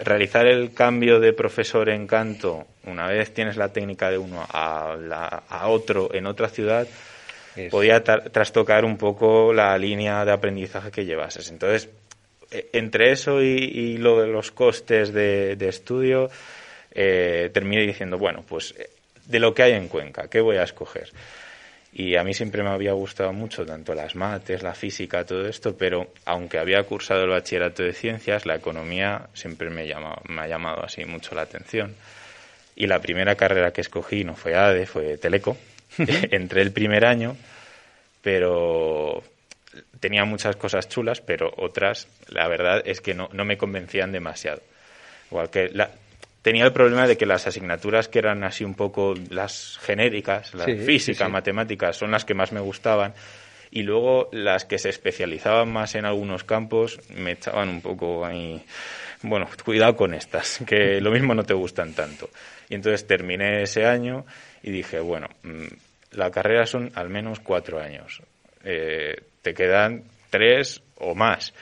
realizar el cambio de profesor en canto, una vez tienes la técnica de uno a otro en otra ciudad, podía trastocar un poco la línea de aprendizaje que llevases. Entonces, entre eso y lo de los costes de estudio, terminé diciendo, bueno, pues de lo que hay en Cuenca, ¿qué voy a escoger? Y a mí siempre me había gustado mucho tanto las mates, la física, todo esto, pero aunque había cursado el bachillerato de ciencias, la economía siempre me ha llamado así mucho la atención. Y la primera carrera que escogí no fue ADE, fue Teleco. Entré el primer año, pero tenía muchas cosas chulas, pero otras, la verdad es que no me convencían demasiado. Igual que tenía el problema de que las asignaturas que eran así un poco las genéricas, la física, matemáticas, son las que más me gustaban, y luego las que se especializaban más en algunos campos me echaban un poco ahí, bueno, cuidado con estas, que lo mismo no te gustan tanto. Y entonces terminé ese año y dije, bueno, la carrera son al menos 4 años, te quedan 3 o más.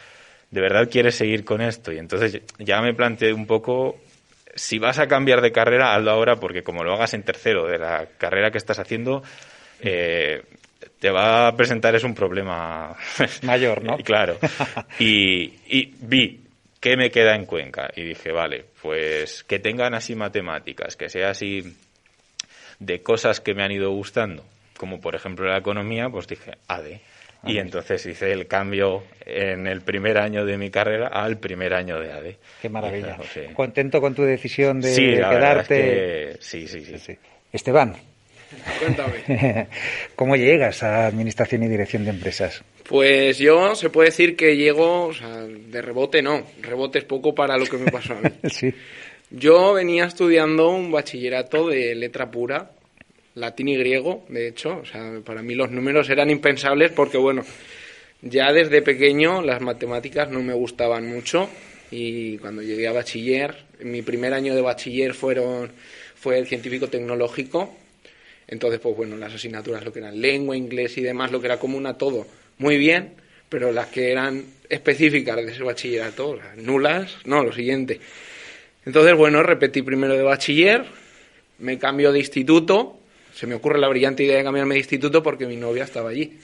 ¿De verdad quieres seguir con esto? Y entonces ya me planteé un poco, si vas a cambiar de carrera, hazlo ahora, porque como lo hagas en tercero de la carrera que estás haciendo, te va a presentar un problema mayor, ¿no? Claro. Y vi qué me queda en Cuenca y dije, vale, pues que tengan así matemáticas, que sea así de cosas que me han ido gustando, como por ejemplo la economía, pues dije, ADE. Y entonces hice el cambio en el primer año de mi carrera al primer año de ADE. Qué maravilla. Eso, sí. ¿Contento con tu decisión de sí, la quedarte? Verdad es que sí. Esteban. Cuéntame. ¿Cómo llegas a Administración y Dirección de Empresas? Pues yo se puede decir que llego, o sea, de rebote no. Rebote es poco para lo que me pasó a mí. Sí. Yo venía estudiando un bachillerato de letra pura, latín y griego, de hecho. O sea, para mí los números eran impensables porque, bueno, ya desde pequeño las matemáticas no me gustaban mucho y cuando llegué a bachiller, mi primer año de bachiller fue el científico-tecnológico. Entonces, pues bueno, las asignaturas, lo que eran lengua, inglés y demás, lo que era común a todo, muy bien, pero las que eran específicas de ese bachillerato, o sea, nulas, no, lo siguiente. Entonces, bueno, repetí primero de bachiller, me cambio de instituto, se me ocurre la brillante idea de cambiarme de instituto porque mi novia estaba allí.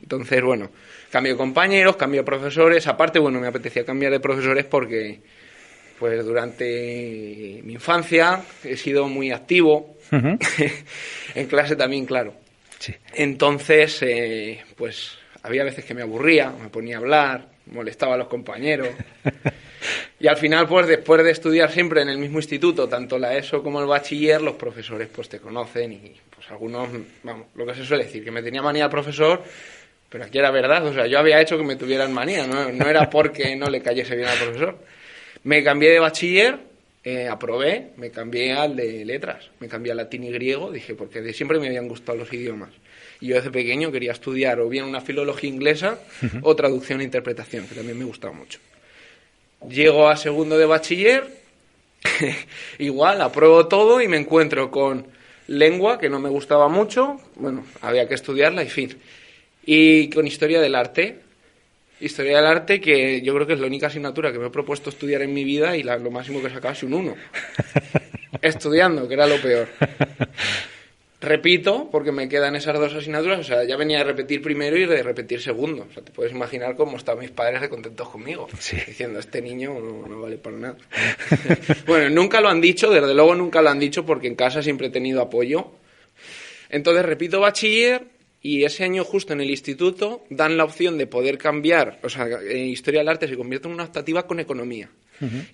Entonces, bueno, cambio de compañeros, cambio de profesores, aparte, bueno, me apetecía cambiar de profesores porque, pues durante mi infancia he sido muy activo, en clase también, claro. Sí. Entonces, pues había veces que me aburría, me ponía a hablar, molestaba a los compañeros. Y al final, pues después de estudiar siempre en el mismo instituto, tanto la ESO como el bachiller, los profesores pues te conocen y pues algunos, vamos, lo que se suele decir, que me tenía manía al profesor, pero aquí era verdad, o sea, yo había hecho que me tuvieran manía, no era porque no le cayese bien al profesor. Me cambié de bachiller. Aprobé, me cambié al de letras, me cambié a latín y griego, dije, porque de siempre me habían gustado los idiomas. Y yo desde pequeño quería estudiar o bien una filología inglesa o traducción e interpretación, que también me gustaba mucho. Llego a segundo de bachiller, igual, apruebo todo y me encuentro con lengua, que no me gustaba mucho, bueno, había que estudiarla y fin. Y con historia del arte. Historia del arte, que yo creo que es la única asignatura que me he propuesto estudiar en mi vida y lo máximo que he sacado es un 1. Estudiando, que era lo peor. Repito, porque me quedan esas 2 asignaturas, o sea, ya venía de repetir primero y de repetir segundo. O sea, te puedes imaginar cómo estaban mis padres de contentos conmigo, sí, diciendo, este niño no vale para nada. Bueno, nunca lo han dicho, desde luego nunca lo han dicho, porque en casa siempre he tenido apoyo. Entonces repito bachiller. Y ese año justo en el instituto dan la opción de poder cambiar, o sea, Historia del Arte se convierte en una optativa con Economía.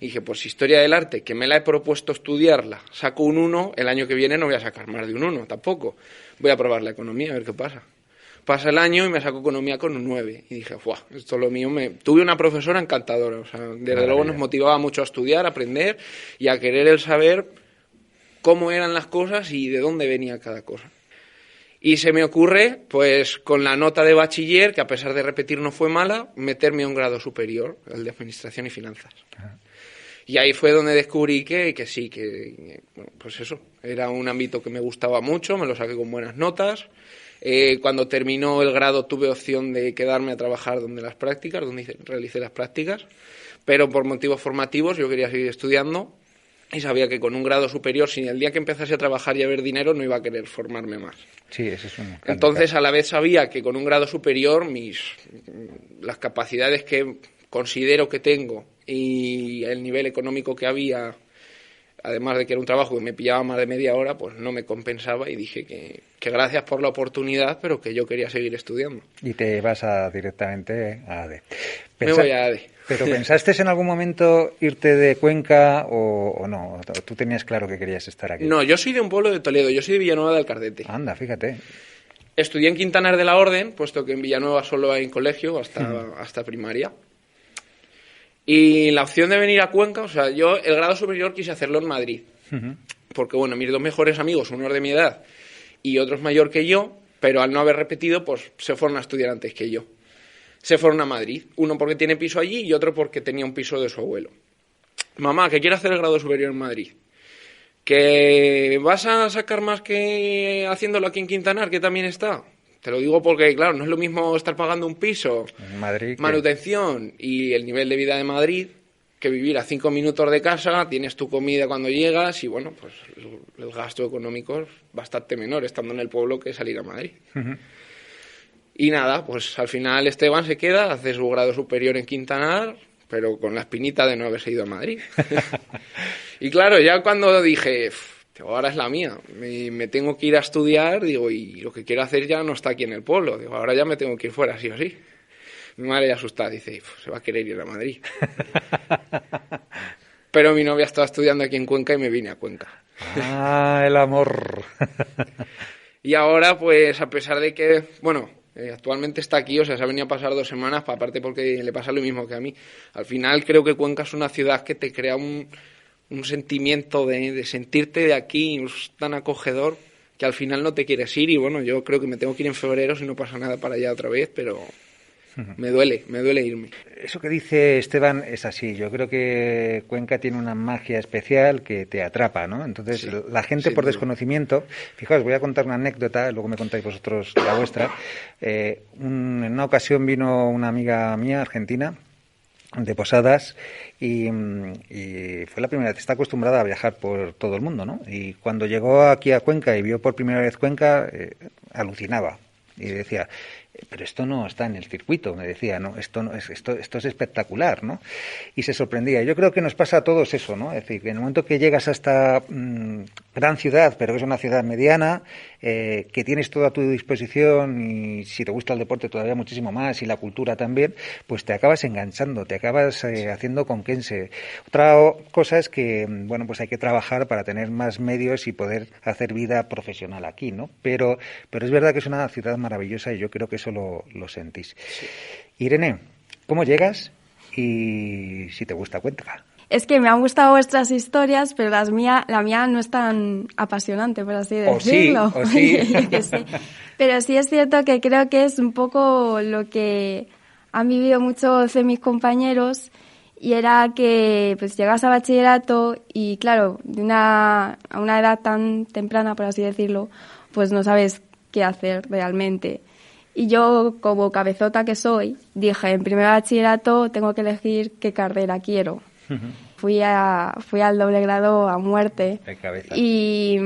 Y dije, pues Historia del Arte, que me la he propuesto estudiarla, saco un 1, el año que viene no voy a sacar más de un 1 tampoco. Voy a probar la Economía, a ver qué pasa. Pasa el año y me saco Economía con un 9. Y dije, ¡fuah! Esto es lo mío. Tuve una profesora encantadora, o sea, desde luego nos motivaba mucho a estudiar, a aprender y a querer el saber cómo eran las cosas y de dónde venía cada cosa. Y se me ocurre, pues con la nota de bachiller, que a pesar de repetir no fue mala, meterme a un grado superior, el de Administración y Finanzas. Y ahí fue donde descubrí que sí, bueno, pues eso, era un ámbito que me gustaba mucho, me lo saqué con buenas notas. Cuando terminó el grado tuve opción de quedarme a trabajar donde realicé las prácticas, pero por motivos formativos yo quería seguir estudiando. Y sabía que con un grado superior, si el día que empezase a trabajar y a ver dinero, no iba a querer formarme más. Sí, eso es un... Entonces, a la vez sabía que con un grado superior, las capacidades que considero que tengo y el nivel económico que había, además de que era un trabajo que me pillaba más de media hora, pues no me compensaba y dije que gracias por la oportunidad, pero que yo quería seguir estudiando. Y te vas directamente a ADE. Me voy a ADE. ¿Pero pensaste en algún momento irte de Cuenca o no? ¿Tú tenías claro que querías estar aquí? No, yo soy de un pueblo de Toledo, yo soy de Villanueva de Alcardete. Anda, fíjate. Estudié en Quintanar de la Orden, puesto que en Villanueva solo hay colegio hasta primaria. Y la opción de venir a Cuenca, o sea, yo el grado superior quise hacerlo en Madrid. Porque, bueno, mis dos mejores amigos, uno es de mi edad y otro es mayor que yo, pero al no haber repetido, pues se fueron a estudiar antes que yo. Se fueron a Madrid, uno porque tiene piso allí y otro porque tenía un piso de su abuelo. Mamá, que quiero hacer el grado superior en Madrid. ¿Que vas a sacar más que haciéndolo aquí en Quintanar, que también está? Te lo digo porque, claro, no es lo mismo estar pagando un piso, en Madrid, manutención y el nivel de vida de Madrid, que vivir a 5 minutos de casa, tienes tu comida cuando llegas y, bueno, pues el gasto económico es bastante menor estando en el pueblo que salir a Madrid. Y nada, pues al final Esteban se queda, hace su grado superior en Quintanar, pero con la espinita de no haberse ido a Madrid. Y claro, ya cuando dije, ahora es la mía, me tengo que ir a estudiar, digo, y lo que quiero hacer ya no está aquí en el pueblo, digo, ahora ya me tengo que ir fuera, sí o sí. Mi madre ya asustada, dice, se va a querer ir a Madrid. Pero mi novia estaba estudiando aquí en Cuenca y me vine a Cuenca. Ah, el amor. Y ahora, pues, a pesar de que, bueno, actualmente está aquí, o sea, se ha venido a pasar 2 semanas, aparte porque le pasa lo mismo que a mí. Al final creo que Cuenca es una ciudad que te crea un sentimiento de sentirte de aquí, tan acogedor, que al final no te quieres ir. Y bueno, yo creo que me tengo que ir en febrero si no pasa nada para allá otra vez, pero me duele irme. Eso que dice Esteban es así. Yo creo que Cuenca tiene una magia especial que te atrapa, ¿no? Entonces, sí, la gente por desconocimiento... Fijaos, voy a contar una anécdota, luego me contáis vosotros la vuestra. En una ocasión vino una amiga mía, argentina, de Posadas, y fue la primera vez. Está acostumbrada a viajar por todo el mundo, ¿no? Y cuando llegó aquí a Cuenca y vio por primera vez Cuenca, alucinaba y decía, pero esto no está en el circuito, me decía, no, esto es espectacular, ¿no? Y se sorprendía. Yo creo que nos pasa a todos eso, ¿no? Es decir, que en el momento que llegas a esta gran ciudad, pero que es una ciudad mediana, que tienes todo a tu disposición y si te gusta el deporte todavía muchísimo más y la cultura también, pues te acabas enganchando, te acabas haciendo conquense. Otra cosa es que, bueno, pues hay que trabajar para tener más medios y poder hacer vida profesional aquí, ¿no? Pero es verdad que es una ciudad maravillosa y yo creo que eso lo sentís. Sí. Irene, ¿cómo llegas? Y si te gusta, cuéntala. Es que me han gustado vuestras historias, pero la mía no es tan apasionante, por así decirlo. O sí. Sí. Pero sí es cierto que creo que es un poco lo que han vivido muchos de mis compañeros, y era que pues llegas a bachillerato y, claro, a una edad tan temprana, por así decirlo, pues no sabes qué hacer realmente. Y yo, como cabezota que soy, dije, en primer bachillerato tengo que elegir qué carrera quiero. Fui al doble grado a muerte. Y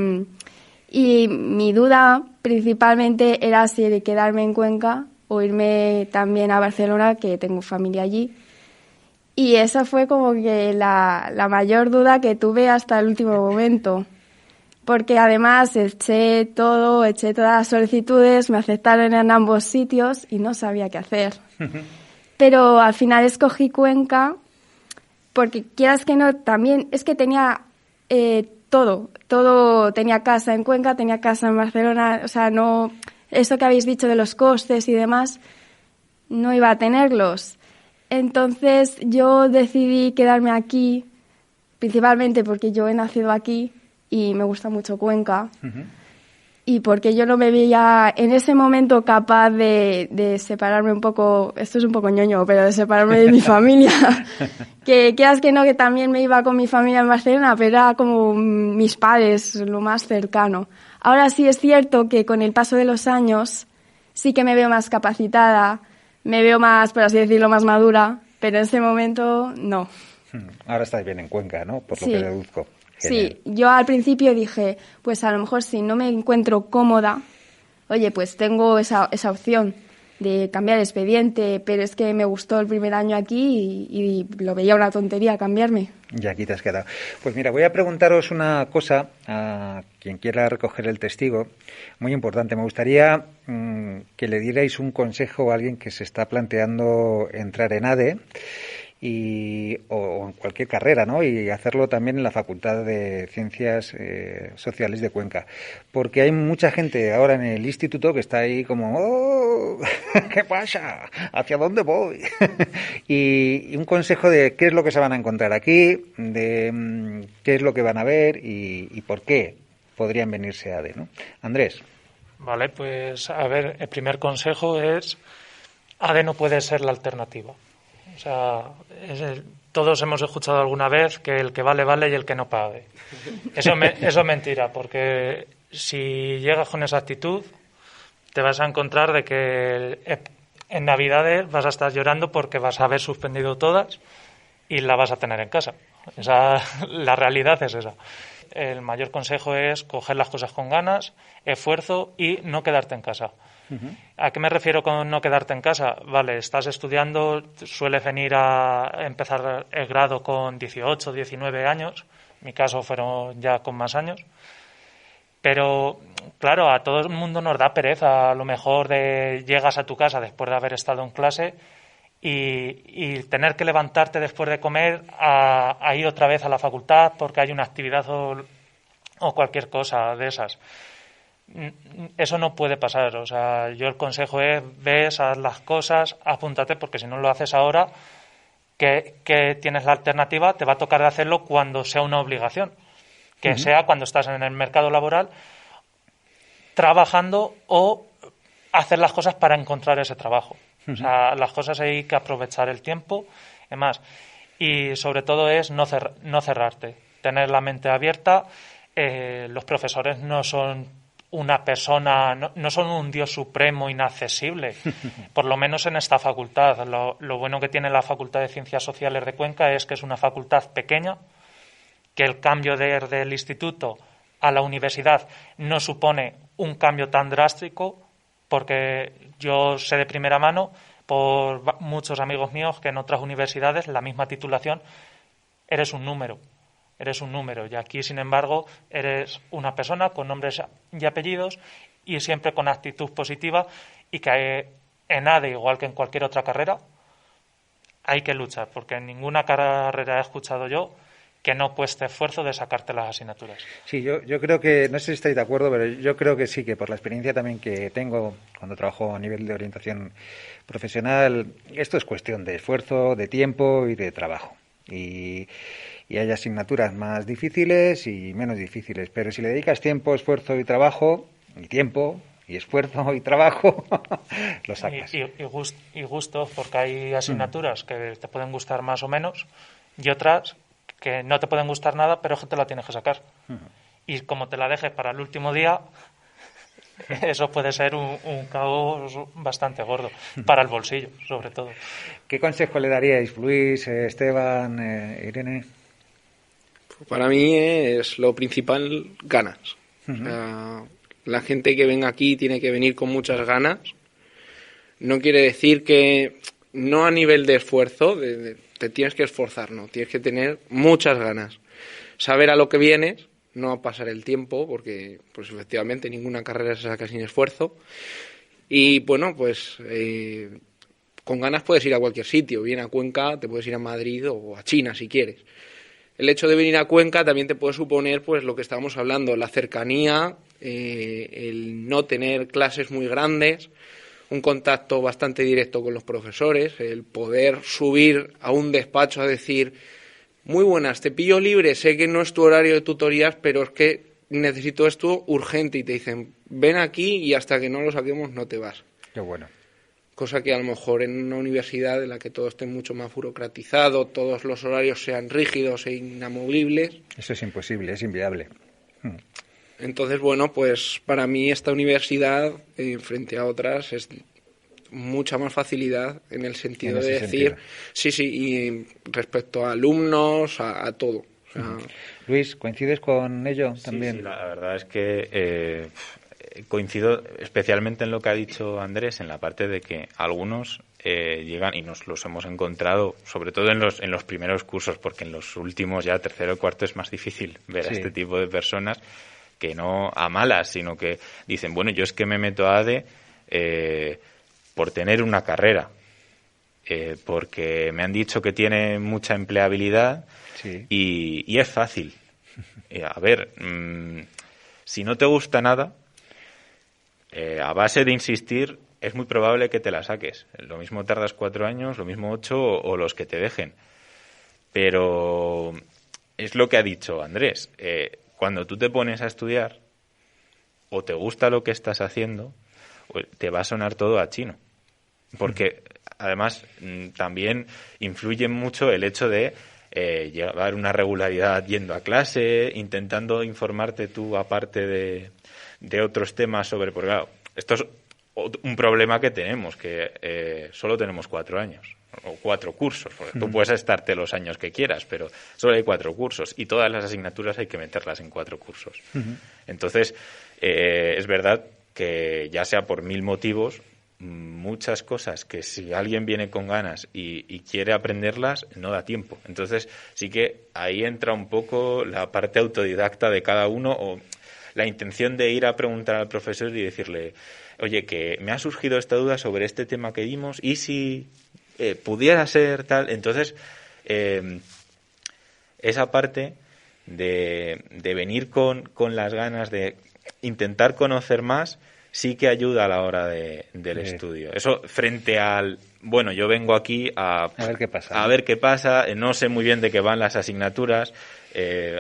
mi duda principalmente era si quedarme en Cuenca o irme también a Barcelona, que tengo familia allí. Y esa fue como que la mayor duda que tuve hasta el último momento. Porque además eché todas las solicitudes, me aceptaron en ambos sitios y no sabía qué hacer. Pero al final escogí Cuenca porque, quieras que no, también es que tenía todo, tenía casa en Cuenca, tenía casa en Barcelona, o sea, no, eso que habéis dicho de los costes y demás, no iba a tenerlos. Entonces yo decidí quedarme aquí, principalmente porque yo he nacido aquí y me gusta mucho Cuenca, y porque yo no me veía en ese momento capaz de separarme un poco, esto es un poco ñoño, pero de separarme de mi familia, que quieras que no, que también me iba con mi familia en Barcelona, pero era como mis padres, lo más cercano. Ahora sí es cierto que con el paso de los años sí que me veo más capacitada, me veo más, por así decirlo, más madura, pero en ese momento no. Ahora estás bien en Cuenca, ¿no? Por lo que deduzco. Genial. Sí, yo al principio dije, pues a lo mejor si no me encuentro cómoda, oye, pues tengo esa opción de cambiar el expediente, pero es que me gustó el primer año aquí y lo veía una tontería cambiarme. Y aquí te has quedado. Pues mira, voy a preguntaros una cosa a quien quiera recoger el testigo, muy importante. Me gustaría que le dierais un consejo a alguien que se está planteando entrar en ADE o en cualquier carrera, ¿no? Y hacerlo también en la Facultad de Ciencias Sociales de Cuenca. Porque hay mucha gente ahora en el instituto que está ahí como, ¡oh! ¿Qué pasa? ¿Hacia dónde voy? y un consejo de qué es lo que se van a encontrar aquí, de qué es lo que van a ver y por qué podrían venirse a ADE, ¿no? Andrés. Vale, pues a ver, el primer consejo es ADE no puede ser la alternativa. O sea, todos hemos escuchado alguna vez que el que vale, vale y el que no pague. Eso es mentira, porque si llegas con esa actitud, te vas a encontrar de que en Navidades vas a estar llorando porque vas a haber suspendido todas y la vas a tener en casa. La realidad es esa. El mayor consejo es coger las cosas con ganas, esfuerzo y no quedarte en casa. Uh-huh. ¿A qué me refiero con no quedarte en casa? Vale, estás estudiando, sueles venir a empezar el grado con 18, 19 años. En mi caso fueron ya con más años. Pero, claro, a todo el mundo nos da pereza. A lo mejor llegas a tu casa después de haber estado en clase y tener que levantarte después de comer a ir otra vez a la facultad porque hay una actividad o cualquier cosa de esas. Eso no puede pasar. O sea, yo el consejo es ves, haz las cosas, apúntate, porque si no lo haces ahora, que tienes la alternativa, te va a tocar hacerlo cuando sea una obligación, que uh-huh. sea cuando estás en el mercado laboral trabajando o hacer las cosas para encontrar ese trabajo. Uh-huh. O sea, las cosas hay que aprovechar el tiempo, además, y sobre todo es no cerrarte, tener la mente abierta. Los profesores no son una persona, no son un Dios supremo inaccesible, por lo menos en esta facultad. Lo bueno que tiene la Facultad de Ciencias Sociales de Cuenca es que es una facultad pequeña, que el cambio del instituto a la universidad no supone un cambio tan drástico, porque yo sé de primera mano por muchos amigos míos que en otras universidades la misma titulación eres un número, y aquí, sin embargo, eres una persona con nombres y apellidos y siempre con actitud positiva, y que en ADE, igual que en cualquier otra carrera, hay que luchar, porque en ninguna carrera he escuchado yo que no cueste esfuerzo de sacarte las asignaturas. Sí, yo creo que, no sé si estáis de acuerdo, pero yo creo que sí, que por la experiencia también que tengo cuando trabajo a nivel de orientación profesional, esto es cuestión de esfuerzo, de tiempo y de trabajo. Y hay asignaturas más difíciles y menos difíciles, pero si le dedicas tiempo, esfuerzo y trabajo, y tiempo y esfuerzo y trabajo, lo sacas. Y gustos, porque hay asignaturas que te pueden gustar más o menos y otras que no te pueden gustar nada, pero que te la tienes que sacar. Y como te la dejes para el último día, eso puede ser un caos bastante gordo, para el bolsillo, sobre todo. ¿Qué consejo le daríais, Luis, Esteban, Irene? Para mí es lo principal, ganas. Uh-huh. O sea, la gente que venga aquí tiene que venir con muchas ganas. No quiere decir que no a nivel de esfuerzo, te tienes que esforzar, no, tienes que tener muchas ganas. Saber a lo que vienes, no a pasar el tiempo, porque pues efectivamente ninguna carrera se saca sin esfuerzo. Y bueno, pues con ganas puedes ir a cualquier sitio, bien a Cuenca, te puedes ir a Madrid o a China si quieres. El hecho de venir a Cuenca también te puede suponer pues lo que estábamos hablando, la cercanía, el no tener clases muy grandes, un contacto bastante directo con los profesores, el poder subir a un despacho a decir: muy buenas, te pillo libre, sé que no es tu horario de tutorías, pero es que necesito esto urgente, y te dicen: ven aquí y hasta que no lo saquemos no te vas. Qué bueno. Cosa que a lo mejor en una universidad en la que todo esté mucho más burocratizado, todos los horarios sean rígidos e inamovibles. Eso es imposible, es inviable. Entonces, bueno, pues para mí esta universidad, frente a otras, es mucha más facilidad en el sentido de decir, sí, y respecto a alumnos, a todo. O sea, Luis, ¿coincides con ello también? Sí, la verdad es que coincido especialmente en lo que ha dicho Andrés, en la parte de que algunos llegan, y nos los hemos encontrado, sobre todo en los primeros cursos, porque en los últimos, ya tercero y cuarto, es más difícil ver a este tipo de personas, que no a malas, sino que dicen: bueno, yo es que me meto a ADE por tener una carrera. porque me han dicho que tiene mucha empleabilidad y es fácil. A ver, si no te gusta nada, a base de insistir, es muy probable que te la saques. Lo mismo tardas 4 años, lo mismo 8 o los que te dejen. Pero es lo que ha dicho Andrés. Cuando tú te pones a estudiar o te gusta lo que estás haciendo, te va a sonar todo a chino. Porque además también influye mucho el hecho de llevar una regularidad yendo a clase, intentando informarte tú aparte de otros temas sobre... Porque claro, esto es un problema que tenemos, que solo tenemos 4 años o 4 cursos, porque tú puedes estarte los años que quieras, pero solo hay 4 cursos y todas las asignaturas hay que meterlas en 4 cursos. Entonces, es verdad que ya sea por 1000 motivos, muchas cosas que si alguien viene con ganas y quiere aprenderlas, no da tiempo. Entonces, sí que ahí entra un poco la parte autodidacta de cada uno o la intención de ir a preguntar al profesor y decirle, oye, que me ha surgido esta duda sobre este tema que dimos y si pudiera ser tal. Entonces, esa parte de venir con las ganas de intentar conocer más sí que ayuda a la hora del estudio. Eso frente al, bueno, yo vengo aquí a ver qué pasa. A ver qué pasa, no sé muy bien de qué van las asignaturas,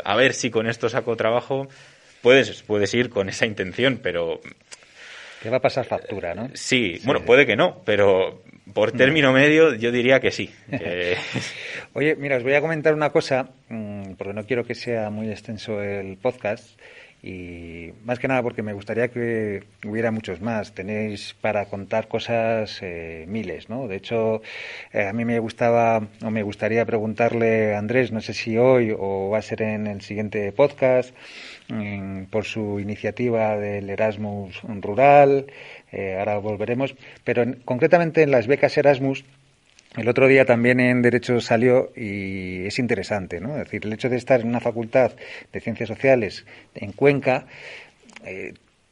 a ver si con esto saco trabajo. Puedes ir con esa intención, pero... Te va a pasar factura, ¿no? Sí, bueno, puede que no, pero por término medio yo diría que sí. Oye, mira, os voy a comentar una cosa, porque no quiero que sea muy extenso el podcast, y más que nada porque me gustaría que hubiera muchos más. Tenéis para contar cosas miles, ¿no? De hecho, a mí me gustaría preguntarle a Andrés, no sé si hoy o va a ser en el siguiente podcast, por su iniciativa del Erasmus rural, ahora volveremos, pero concretamente en las becas Erasmus. El otro día también en Derecho salió y es interesante, ¿no? Es decir, el hecho de estar en una facultad de Ciencias Sociales en Cuenca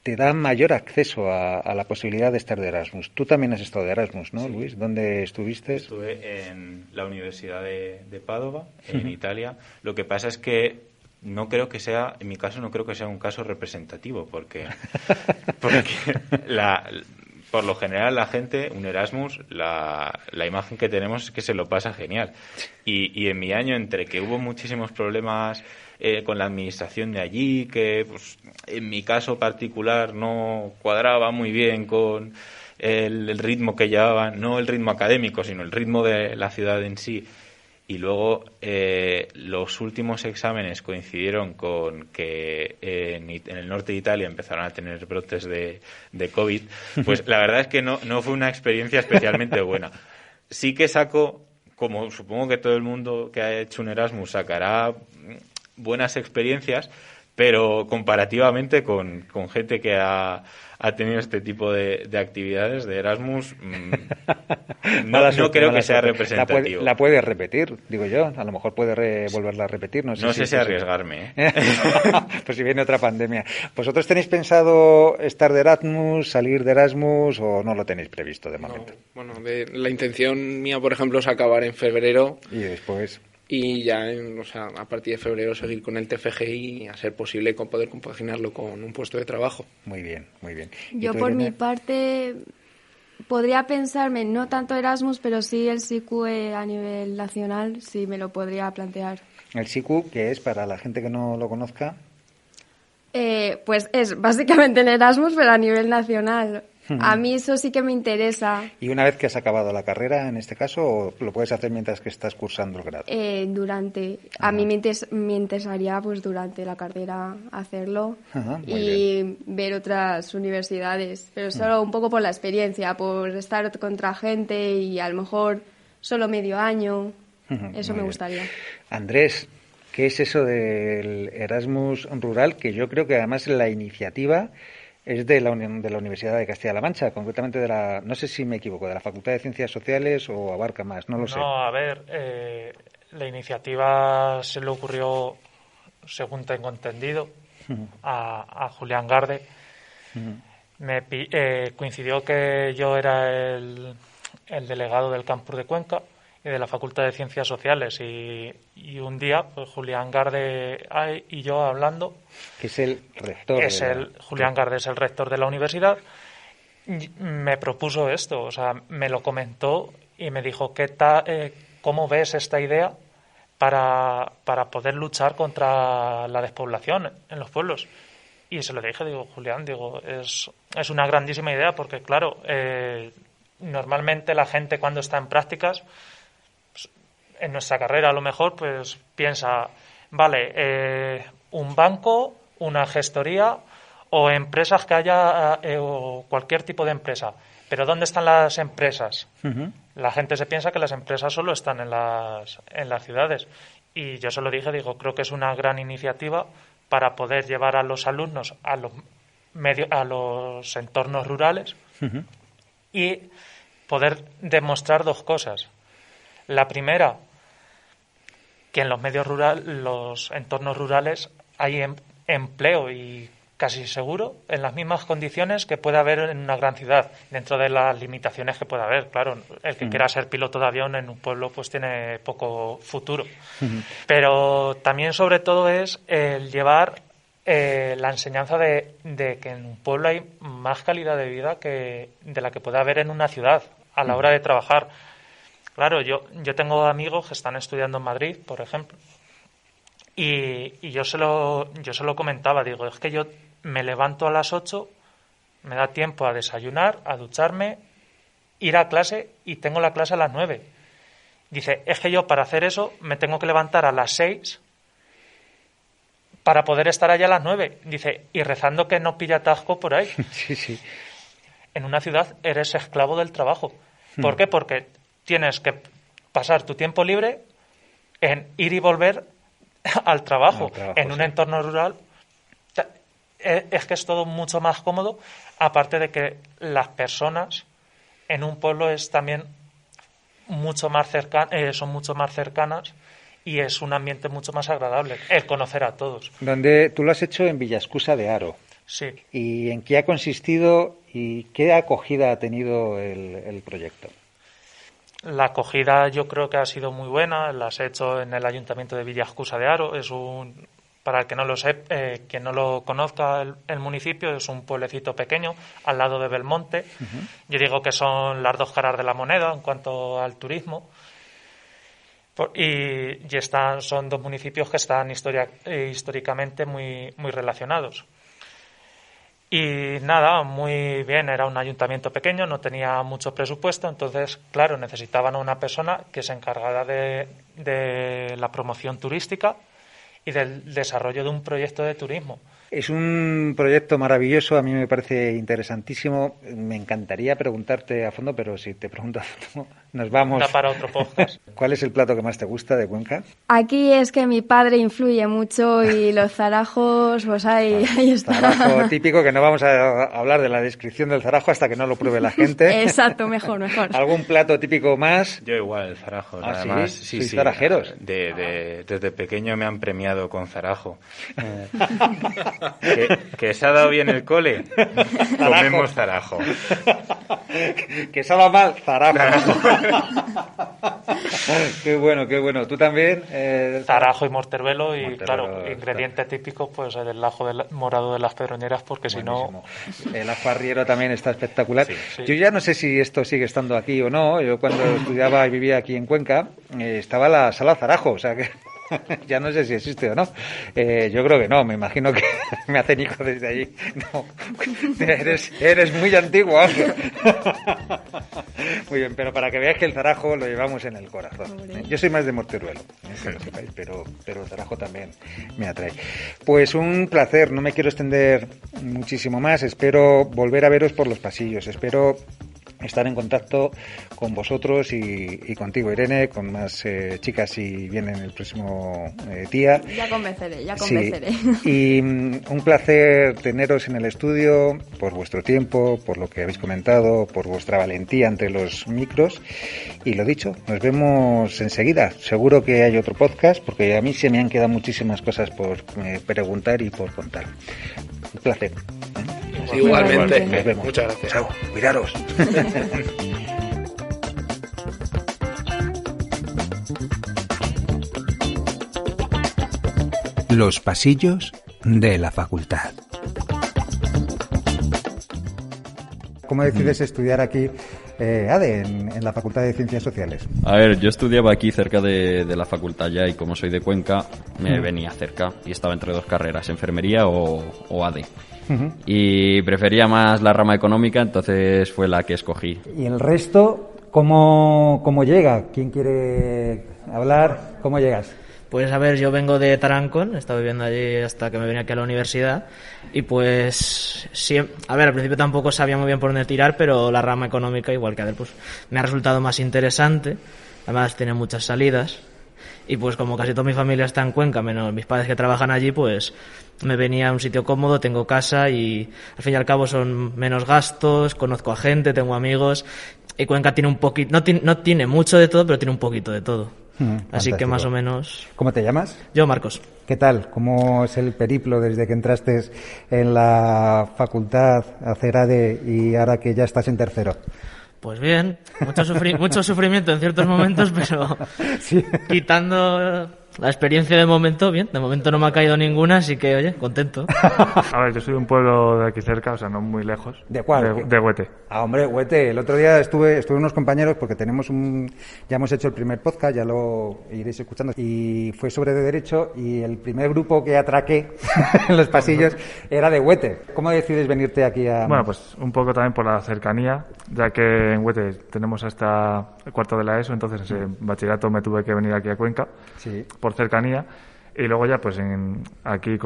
te da mayor acceso a la posibilidad de estar de Erasmus. Tú también has estado de Erasmus, ¿no, sí. Luis? ¿Dónde estuviste? Estuve en la Universidad de Padova, en Italia. Lo que pasa es que no creo que sea, en mi caso, no creo que sea un caso representativo, porque por lo general la gente, un Erasmus, la imagen que tenemos es que se lo pasa genial. Y en mi año, entre que hubo muchísimos problemas con la administración de allí, que pues, en mi caso particular no cuadraba muy bien con el ritmo que llevaban, no el ritmo académico, sino el ritmo de la ciudad en sí. Y luego los últimos exámenes coincidieron con que en el norte de Italia empezaron a tener brotes de COVID. Pues la verdad es que no fue una experiencia especialmente buena. Sí que saco, como supongo que todo el mundo que ha hecho un Erasmus sacará buenas experiencias, pero comparativamente con gente que ha tenido este tipo de actividades de Erasmus, no creo que sea representativo. La puede repetir, digo yo. A lo mejor puede volverla a repetir. No sé si arriesgarme. Pues si viene otra pandemia. ¿Vosotros tenéis pensado estar de Erasmus, salir de Erasmus o no lo tenéis previsto de momento? No, bueno, la intención mía, por ejemplo, es acabar en febrero. Y después... Y ya, a partir de febrero seguir con el TFGI y a ser posible poder compaginarlo con un puesto de trabajo. Muy bien, muy bien. Yo por mi parte podría pensarme, no tanto Erasmus, pero sí el SICU a nivel nacional, sí me lo podría plantear. ¿El SICU, qué es para la gente que no lo conozca? Pues es básicamente el Erasmus, pero a nivel nacional. A mí eso sí que me interesa. ¿Y una vez que has acabado la carrera, en este caso, o lo puedes hacer mientras que estás cursando el grado? Durante. A mí me interesaría, pues durante la carrera hacerlo y bien. Ver otras universidades, pero solo un poco por la experiencia, por estar contra gente y a lo mejor solo medio año. Eso me gustaría. Andrés, ¿qué es eso del Erasmus rural? Que yo creo que además la iniciativa es de la Universidad de Castilla-La Mancha, concretamente no sé si me equivoco, de la Facultad de Ciencias Sociales o abarca más, no lo sé. No, a ver, la iniciativa se le ocurrió, según tengo entendido, a Julián Garde. Coincidió que yo era el el delegado del campus de Cuenca y de la Facultad de Ciencias Sociales. Y un día, pues Julián Garde y yo hablando... Que es el rector. Julián Garde es el rector de la universidad. Me propuso esto, o sea, me lo comentó y me dijo, ¿cómo ves esta idea para poder luchar contra la despoblación en los pueblos? Y se lo dije, digo, Julián, es una grandísima idea porque, claro, normalmente la gente cuando está en prácticas, pues, en nuestra carrera a lo mejor, pues piensa, vale, un banco, una gestoría o empresas que haya, o cualquier tipo de empresa. Pero ¿dónde están las empresas? Uh-huh. La gente se piensa que las empresas solo están en las ciudades. Y yo se lo dije, digo, creo que es una gran iniciativa para poder llevar a los alumnos a los entornos rurales uh-huh. y poder demostrar dos cosas. La primera, que en los los entornos rurales hay empleo y casi seguro en las mismas condiciones que puede haber en una gran ciudad, dentro de las limitaciones que pueda haber. Claro, el que quiera ser piloto de avión en un pueblo pues tiene poco futuro. Pero también, sobre todo, es el llevar la enseñanza de que en un pueblo hay más calidad de vida de la que puede haber en una ciudad a la hora de trabajar. Claro, yo tengo amigos que están estudiando en Madrid, por ejemplo, y yo se lo comentaba, digo, es que yo me levanto a las 8, me da tiempo a desayunar, a ducharme, ir a clase y tengo la clase a las 9. Dice, es que yo para hacer eso me tengo que levantar a las 6 para poder estar allá a las 9. Dice, y rezando que no pilla atasco por ahí. Sí, sí. En una ciudad eres esclavo del trabajo. ¿Por qué? Porque tienes que pasar tu tiempo libre en ir y volver al trabajo. En un entorno rural es que es todo mucho más cómodo, aparte de que las personas en un pueblo es también mucho más son mucho más cercanas y es un ambiente mucho más agradable el conocer a todos. Donde tú lo has hecho en Villascusa de Haro. Sí. ¿Y en qué ha consistido y qué acogida ha tenido el proyecto? La acogida yo creo que ha sido muy buena. Las he hecho en el Ayuntamiento de Villascusa de Haro. Para el que no lo quien no lo conozca, el municipio es un pueblecito pequeño al lado de Belmonte. Uh-huh. Yo digo que son las dos caras de la moneda en cuanto al turismo. Y son dos municipios que están históricamente muy, muy relacionados. Y nada, muy bien, era un ayuntamiento pequeño, no tenía mucho presupuesto, entonces, claro, necesitaban una persona que se encargara de la promoción turística y del desarrollo de un proyecto de turismo. Es un proyecto maravilloso, a mí me parece interesantísimo. Me encantaría preguntarte a fondo, pero si te pregunto a fondo, nos vamos. Da para otro podcast. ¿Cuál es el plato que más te gusta de Cuenca? Aquí es que mi padre influye mucho y los zarajos, pues ahí está. Zarajo típico, que no vamos a hablar de la descripción del zarajo hasta que no lo pruebe la gente. Exacto, mejor. ¿Algún plato típico más? Yo igual, el zarajo. ¿Ah, además, sí? ¿Sois zarajeros? Desde pequeño me han premiado con zarajo. ¿Que se ha dado bien el cole? Comemos zarajo. Que se ha dado mal, zarajo. Qué bueno. ¿Tú también? Zarajo y morteruelo y, claro, ingrediente típico, pues el ajo morado de las Pedroñeras, porque buenísimo. Si no... El ajo arriero también está espectacular. Sí. Yo ya no sé si esto sigue estando aquí o no. Yo cuando estudiaba y vivía aquí en Cuenca, estaba la sala Zarajo, o sea que... Ya no sé si existe o no. Yo creo que no. Me imagino que me hacen hijo desde allí. No. Eres muy antiguo, Ángel. Muy bien, pero para que veáis que el zarajo lo llevamos en el corazón. Yo soy más de Morteruelo, que lo sepáis, pero el zarajo también me atrae. Pues un placer. No me quiero extender muchísimo más. Espero volver a veros por los pasillos. Espero estar en contacto con vosotros y contigo, Irene, con más chicas si vienen el próximo día. Ya convenceré. Sí. Y un placer teneros en el estudio, por vuestro tiempo, por lo que habéis comentado, por vuestra valentía ante los micros. Y lo dicho, nos vemos enseguida. Seguro que hay otro podcast, porque a mí se me han quedado muchísimas cosas por preguntar y por contar. Un placer. Igualmente. Nos vemos. Muchas gracias. Chao. Cuidaros. Los pasillos de la facultad. ¿Cómo decides estudiar aquí, ADE, en la Facultad de Ciencias Sociales? A ver, yo estudiaba aquí cerca de la facultad ya y como soy de Cuenca, me venía cerca y estaba entre dos carreras, enfermería o ADE. Y prefería más la rama económica, entonces fue la que escogí. ¿Y el resto cómo llega? ¿Quién quiere hablar? ¿Cómo llegas? Pues a ver, yo vengo de Tarancón, he estado viviendo allí hasta que me vine aquí a la universidad y pues sí, a ver, al principio tampoco sabía muy bien por dónde tirar, pero la rama económica, igual que a ver, pues me ha resultado más interesante, además tiene muchas salidas y pues como casi toda mi familia está en Cuenca, menos mis padres que trabajan allí, pues me venía a un sitio cómodo, tengo casa y al fin y al cabo son menos gastos, conozco a gente, tengo amigos y Cuenca tiene un poquito, no tiene mucho de todo, pero tiene un poquito de todo. Así que más o menos... ¿Cómo te llamas? Yo, Marcos. ¿Qué tal? ¿Cómo es el periplo desde que entraste en la facultad a hacer ADE y ahora que ya estás en tercero? Pues bien, mucho sufrimiento en ciertos momentos, pero sí. Quitando la experiencia de momento, bien. De momento no me ha caído ninguna, así que, oye, contento. A ver, yo soy de un pueblo de aquí cerca, o sea, no muy lejos. ¿De cuál? De Huete. Ah, hombre, Huete. El otro día estuve unos compañeros, porque ya hemos hecho el primer podcast, ya lo iréis escuchando, y fue sobre de Derecho, y el primer grupo que atraqué en los pasillos era de Huete. ¿Cómo decides venirte aquí a...? Bueno, pues un poco también por la cercanía, ya que en Huete tenemos hasta el cuarto de la ESO, entonces en bachillerato me tuve que venir aquí a Cuenca. Sí. Por cercanía, y luego ya pues aquí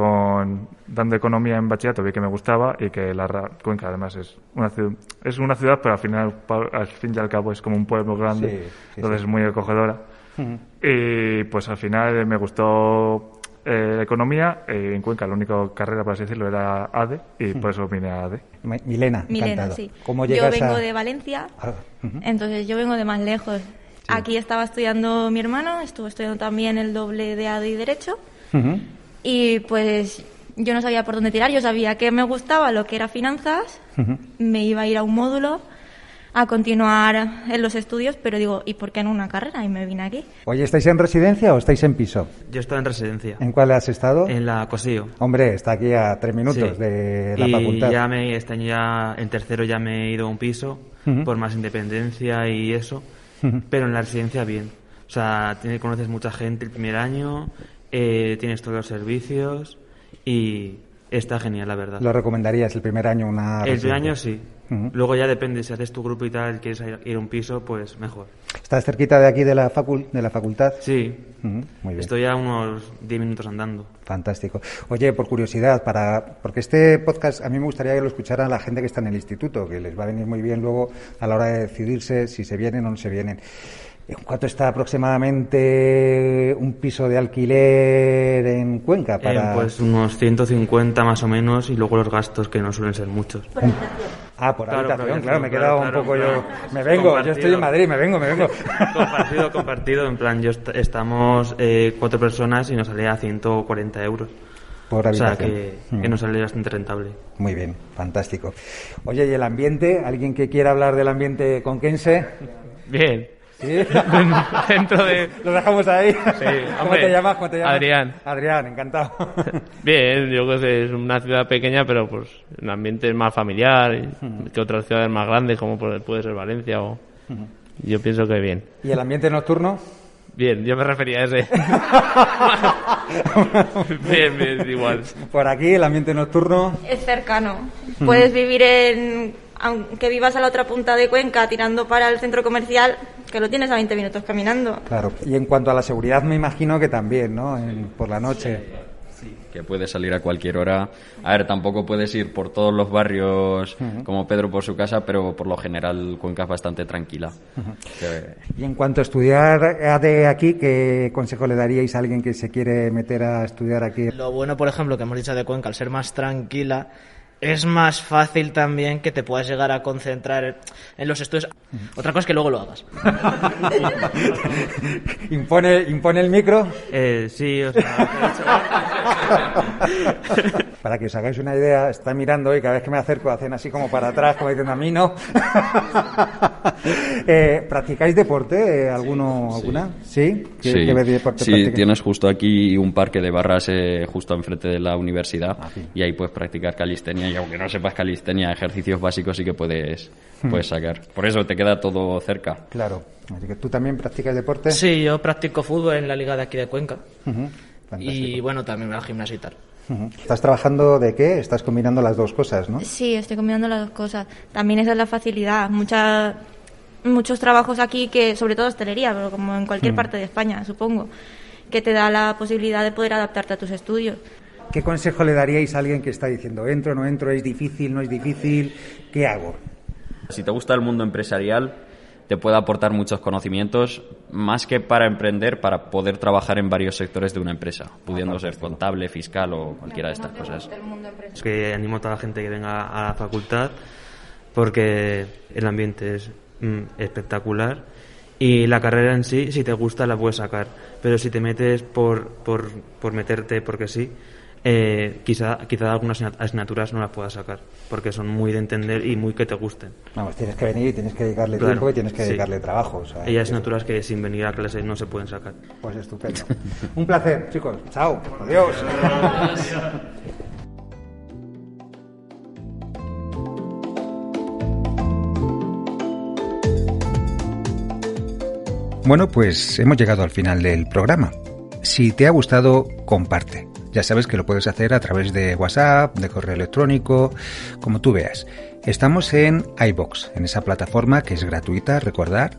dando economía en bachillerato vi que me gustaba y que Cuenca además es una ciudad, pero al fin y al cabo es como un pueblo grande, entonces es muy acogedora. Y pues al final me gustó economía, en Cuenca la única carrera, por así decirlo, era ADE y por eso vine a ADE. Milena, sí. ¿Cómo llegas yo vengo de Valencia, entonces yo vengo de más lejos. Sí. Aquí estaba estudiando mi hermano, estuvo estudiando también el doble de ADE y Derecho. Y pues yo no sabía por dónde tirar, yo sabía que me gustaba lo que era finanzas, me iba a ir a un módulo a continuar en los estudios, pero digo, ¿y por qué no una carrera? Y me vine aquí. Oye, ¿estáis en residencia o estáis en piso? Yo estoy en residencia. ¿En cuál has estado? En la Cosío. Hombre, está aquí a 3 minutos de la facultad. Y este año ya, en tercero ya me he ido a un piso por más independencia y eso. Pero en la residencia bien, o sea, conoces mucha gente el primer año, tienes todos los servicios y está genial, la verdad. ¿Lo recomendarías el primer año una residencia? El primer año sí, luego ya depende, si haces tu grupo y tal, quieres ir a un piso, pues mejor. ¿Estás cerquita de aquí de la facultad? Sí, muy bien. Estoy a unos 10 minutos andando. Fantástico. Oye, por curiosidad, porque este podcast a mí me gustaría que lo escuchara la gente que está en el instituto, que les va a venir muy bien luego a la hora de decidirse si se vienen o no se vienen. ¿En cuánto está aproximadamente un piso de alquiler en Cuenca? Pues unos 150 más o menos, y luego los gastos, que no suelen ser muchos. Por habitación, claro, me he quedado un poco yo... Me vengo, yo estoy en Madrid, me vengo. Compartido, en plan, estamos 4 personas y nos sale a 140 euros. Por habitación. O sea, que nos sale bastante rentable. Muy bien, fantástico. Oye, ¿y el ambiente? ¿Alguien que quiera hablar del ambiente conquense? Bien. ¿Sí? Dentro de... ¿Lo dejamos ahí? Sí, ¿Cómo te llamas? Adrián. Adrián, encantado. Bien, yo creo que es una ciudad pequeña, pero pues el ambiente es más familiar que otras ciudades más grandes, como puede ser Valencia. Yo pienso que bien. ¿Y el ambiente nocturno? Bien, yo me refería a ese. bien, igual. Por aquí el ambiente nocturno... Es cercano. Puedes vivir aunque vivas a la otra punta de Cuenca, tirando para el centro comercial, que lo tienes a 20 minutos caminando. Claro. Y en cuanto a la seguridad, me imagino que también, ¿no? Por la noche. Sí, que puedes salir a cualquier hora. A ver, tampoco puedes ir por todos los barrios como Pedro por su casa, pero por lo general Cuenca es bastante tranquila. Y en cuanto a estudiar ADE aquí, ¿qué consejo le daríais a alguien que se quiere meter a estudiar aquí? Lo bueno, por ejemplo, que hemos dicho de Cuenca, al ser más tranquila, es más fácil también que te puedas llegar a concentrar en los estudios. Otra cosa es que luego lo hagas. ¿Impone el micro? Sí, o sea... Para que os hagáis una idea, está mirando y cada vez que me acerco hacen así como para atrás, como diciendo a mí no. ¿Practicáis deporte? ¿Alguna? ¿Sí? ¿Qué deporte practicáis? Tienes justo aquí un parque de barras justo enfrente de la universidad y ahí puedes practicar calistenia, y aunque no sepas calistenia, ejercicios básicos sí que puedes sacar. Por eso te queda todo cerca. Claro. Así que tú también practicas deporte. Sí, yo practico fútbol en la liga de aquí de Cuenca. Y bueno, también al gimnasio y tal. ¿Estás trabajando de qué? Estás combinando las dos cosas, ¿no? Sí, estoy combinando las dos cosas. También esa es la facilidad. Muchos trabajos aquí, que sobre todo hostelería, pero como en cualquier parte de España, supongo, que te da la posibilidad de poder adaptarte a tus estudios. ¿Qué consejo le daríais a alguien que está diciendo, entro, no entro, es difícil, no es difícil, qué hago? Si te gusta el mundo empresarial, te puede aportar muchos conocimientos, más que para emprender, para poder trabajar en varios sectores de una empresa, pudiendo ser contable, fiscal o cualquiera de estas cosas. Es que animo a toda la gente que venga a la facultad, porque el ambiente es espectacular y la carrera en sí, si te gusta, la puedes sacar, pero si te metes por meterte porque sí, quizá algunas asignaturas no las puedas sacar, porque son muy de entender y muy que te gusten. Vamos, tienes que venir y tienes que dedicarle tiempo y tienes que dedicarle trabajo. O sea, hay asignaturas que sin venir a clase no se pueden sacar. Pues estupendo. Un placer, chicos. Chao. Adiós. Bueno, pues hemos llegado al final del programa. Si te ha gustado, comparte. Ya sabes que lo puedes hacer a través de WhatsApp, de correo electrónico, como tú veas. Estamos en iVoox, en esa plataforma que es gratuita, recordar.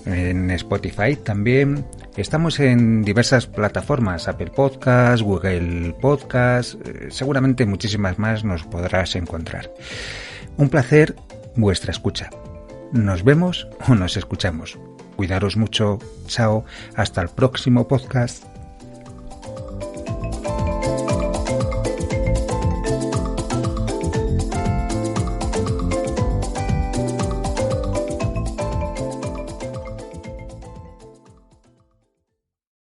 En Spotify también. Estamos en diversas plataformas, Apple Podcast, Google Podcast, seguramente muchísimas más nos podrás encontrar. Un placer vuestra escucha. Nos vemos o nos escuchamos. Cuidaros mucho. Chao. Hasta el próximo podcast.